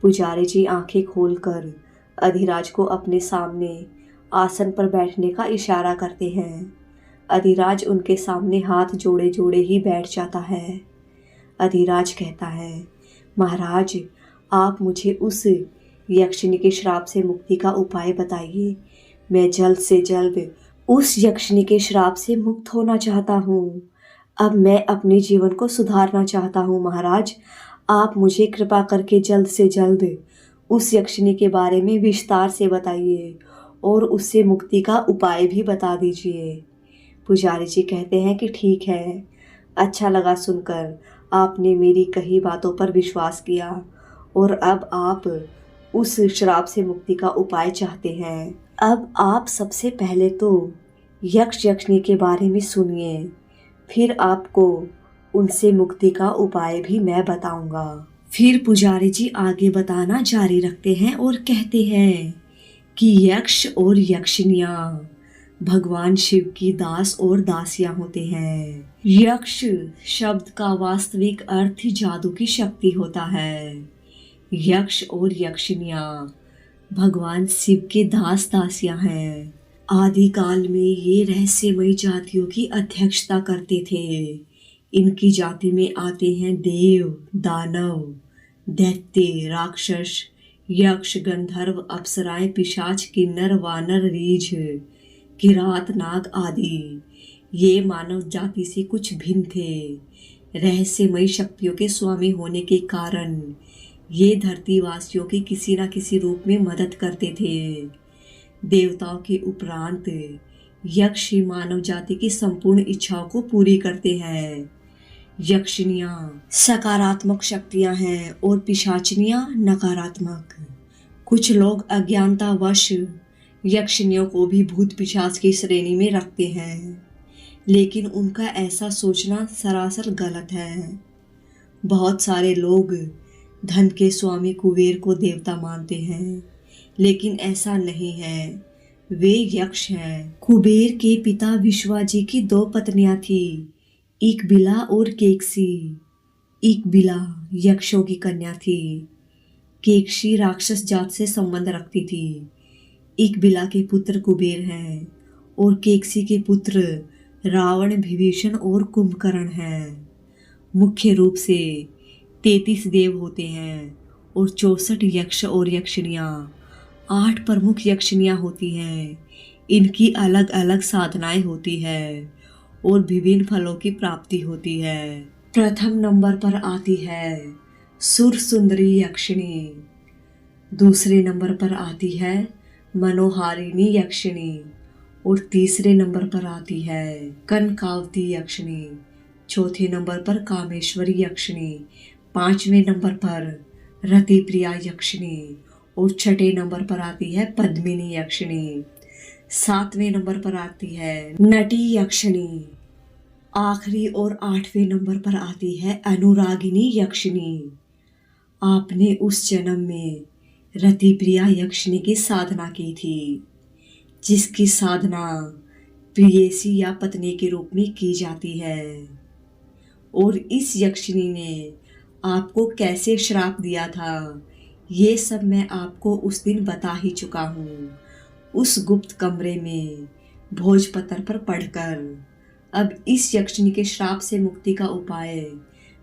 पुजारी जी आंखें खोलकर अधिराज को अपने सामने आसन पर बैठने का इशारा करते हैं। अधिराज उनके सामने हाथ जोड़े जोड़े ही बैठ जाता है। अधिराज कहता है, महाराज आप मुझे उस यक्षिणी के श्राप से मुक्ति का उपाय बताइए। मैं जल्द से जल्द उस यक्षिणी के श्राप से मुक्त होना चाहता हूँ। अब मैं अपने जीवन को सुधारना चाहता हूँ महाराज, आप मुझे कृपा करके जल्द से जल्द उस यक्षिणी के बारे में विस्तार से बताइए और उससे मुक्ति का उपाय भी बता दीजिए। पुजारी जी कहते हैं कि ठीक है, अच्छा लगा सुनकर आपने मेरी कही बातों पर विश्वास किया और अब आप उस श्राप से मुक्ति का उपाय चाहते हैं। अब आप सबसे पहले तो यक्ष यक्षिणी के बारे में सुनिए, फिर आपको उनसे मुक्ति का उपाय भी मैं बताऊंगा। फिर पुजारी जी आगे बताना जारी रखते हैं और कहते हैं कि यक्ष और यक्षिणियां भगवान शिव की दास और दासियां होते हैं। यक्ष शब्द का वास्तविक अर्थ जादू की शक्ति होता है। यक्ष और यक्षिणियां भगवान शिव के दास दासियां हैं। आदिकाल में ये रहस्यमयी जातियों की अध्यक्षता करते थे। इनकी जाति में आते हैं देव, दानव, दैत्य, राक्षस, यक्ष, गंधर्व, अप्सराएं, पिशाच, किन्नर, वानर, रीछ, किरात, नाग आदि। ये मानव जाति से कुछ भिन्न थे। रहस्यमयी शक्तियों के स्वामी होने के कारण ये धरतीवासियों की किसी न किसी रूप में मदद करते थे। देवताओं के उपरांत यक्ष ही मानव जाति की संपूर्ण इच्छाओं को पूरी करते हैं। यक्षिणियां सकारात्मक शक्तियां हैं और पिशाचिनियां नकारात्मक। कुछ लोग अज्ञानतावश यक्षिणियों को भी भूत पिशाच की श्रेणी में रखते हैं, लेकिन उनका ऐसा सोचना सरासर गलत है। बहुत सारे लोग धन के स्वामी कुबेर को देवता मानते हैं, लेकिन ऐसा नहीं है। वे यक्ष हैं। कुबेर के पिता विश्वाजी की 2 पत्नियां थी, इकबिला और केकसी। इकबिला यक्षों की कन्या थी। केकसी राक्षस जात से संबंध रखती थी। इकबिला के पुत्र कुबेर हैं और केकसी के पुत्र रावण, विभीषण और कुंभकर्ण हैं। मुख्य रूप से 33 देव होते हैं और 64 यक्ष और यक्षिणियां। 8 प्रमुख यक्षिणियां होती हैं। इनकी अलग अलग साधनाएं होती है और विभिन्न फलों की प्राप्ति होती है। प्रथम नंबर पर आती है सुर सुंदरी यक्षिणी। दूसरे नंबर पर आती है मनोहारिणी यक्षिणी और तीसरे नंबर पर आती है कनकावती यक्षिणी। चौथे नंबर पर कामेश्वरी यक्षिणी। 5वें नंबर पर रतिप्रिया यक्षिणी और 6ठे नंबर पर आती है पद्मिनी यक्षिणी। 7वें नंबर पर आती है नटी यक्षिणी। आखिरी और 8वें नंबर पर आती है अनुरागिनी यक्षिणी। आपने उस जन्म में रतिप्रिया यक्षिणी की साधना की थी, जिसकी साधना प्रेयसी या पत्नी के रूप में की जाती है। और इस यक्षिणी ने आपको कैसे श्राप दिया था, ये सब मैं आपको उस दिन बता ही चुका हूँ, उस गुप्त कमरे में भोजपत्र पर पढ़कर। अब इस यक्षिणी के श्राप से मुक्ति का उपाय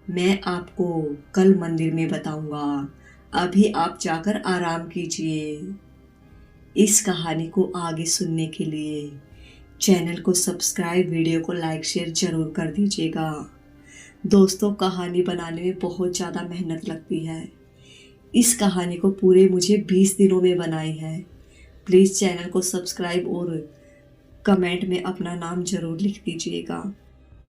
मैं आपको कल मंदिर में बताऊंगा। अभी आप जाकर आराम कीजिए। इस कहानी को आगे सुनने के लिए चैनल को सब्सक्राइब, वीडियो को लाइक शेयर जरूर कर दीजिएगा। दोस्तों, कहानी बनाने में बहुत ज़्यादा मेहनत लगती है। इस कहानी को पूरे मुझे 20 दिनों में बनाई है। प्लीज़ चैनल को सब्सक्राइब और कमेंट में अपना नाम ज़रूर लिख दीजिएगा।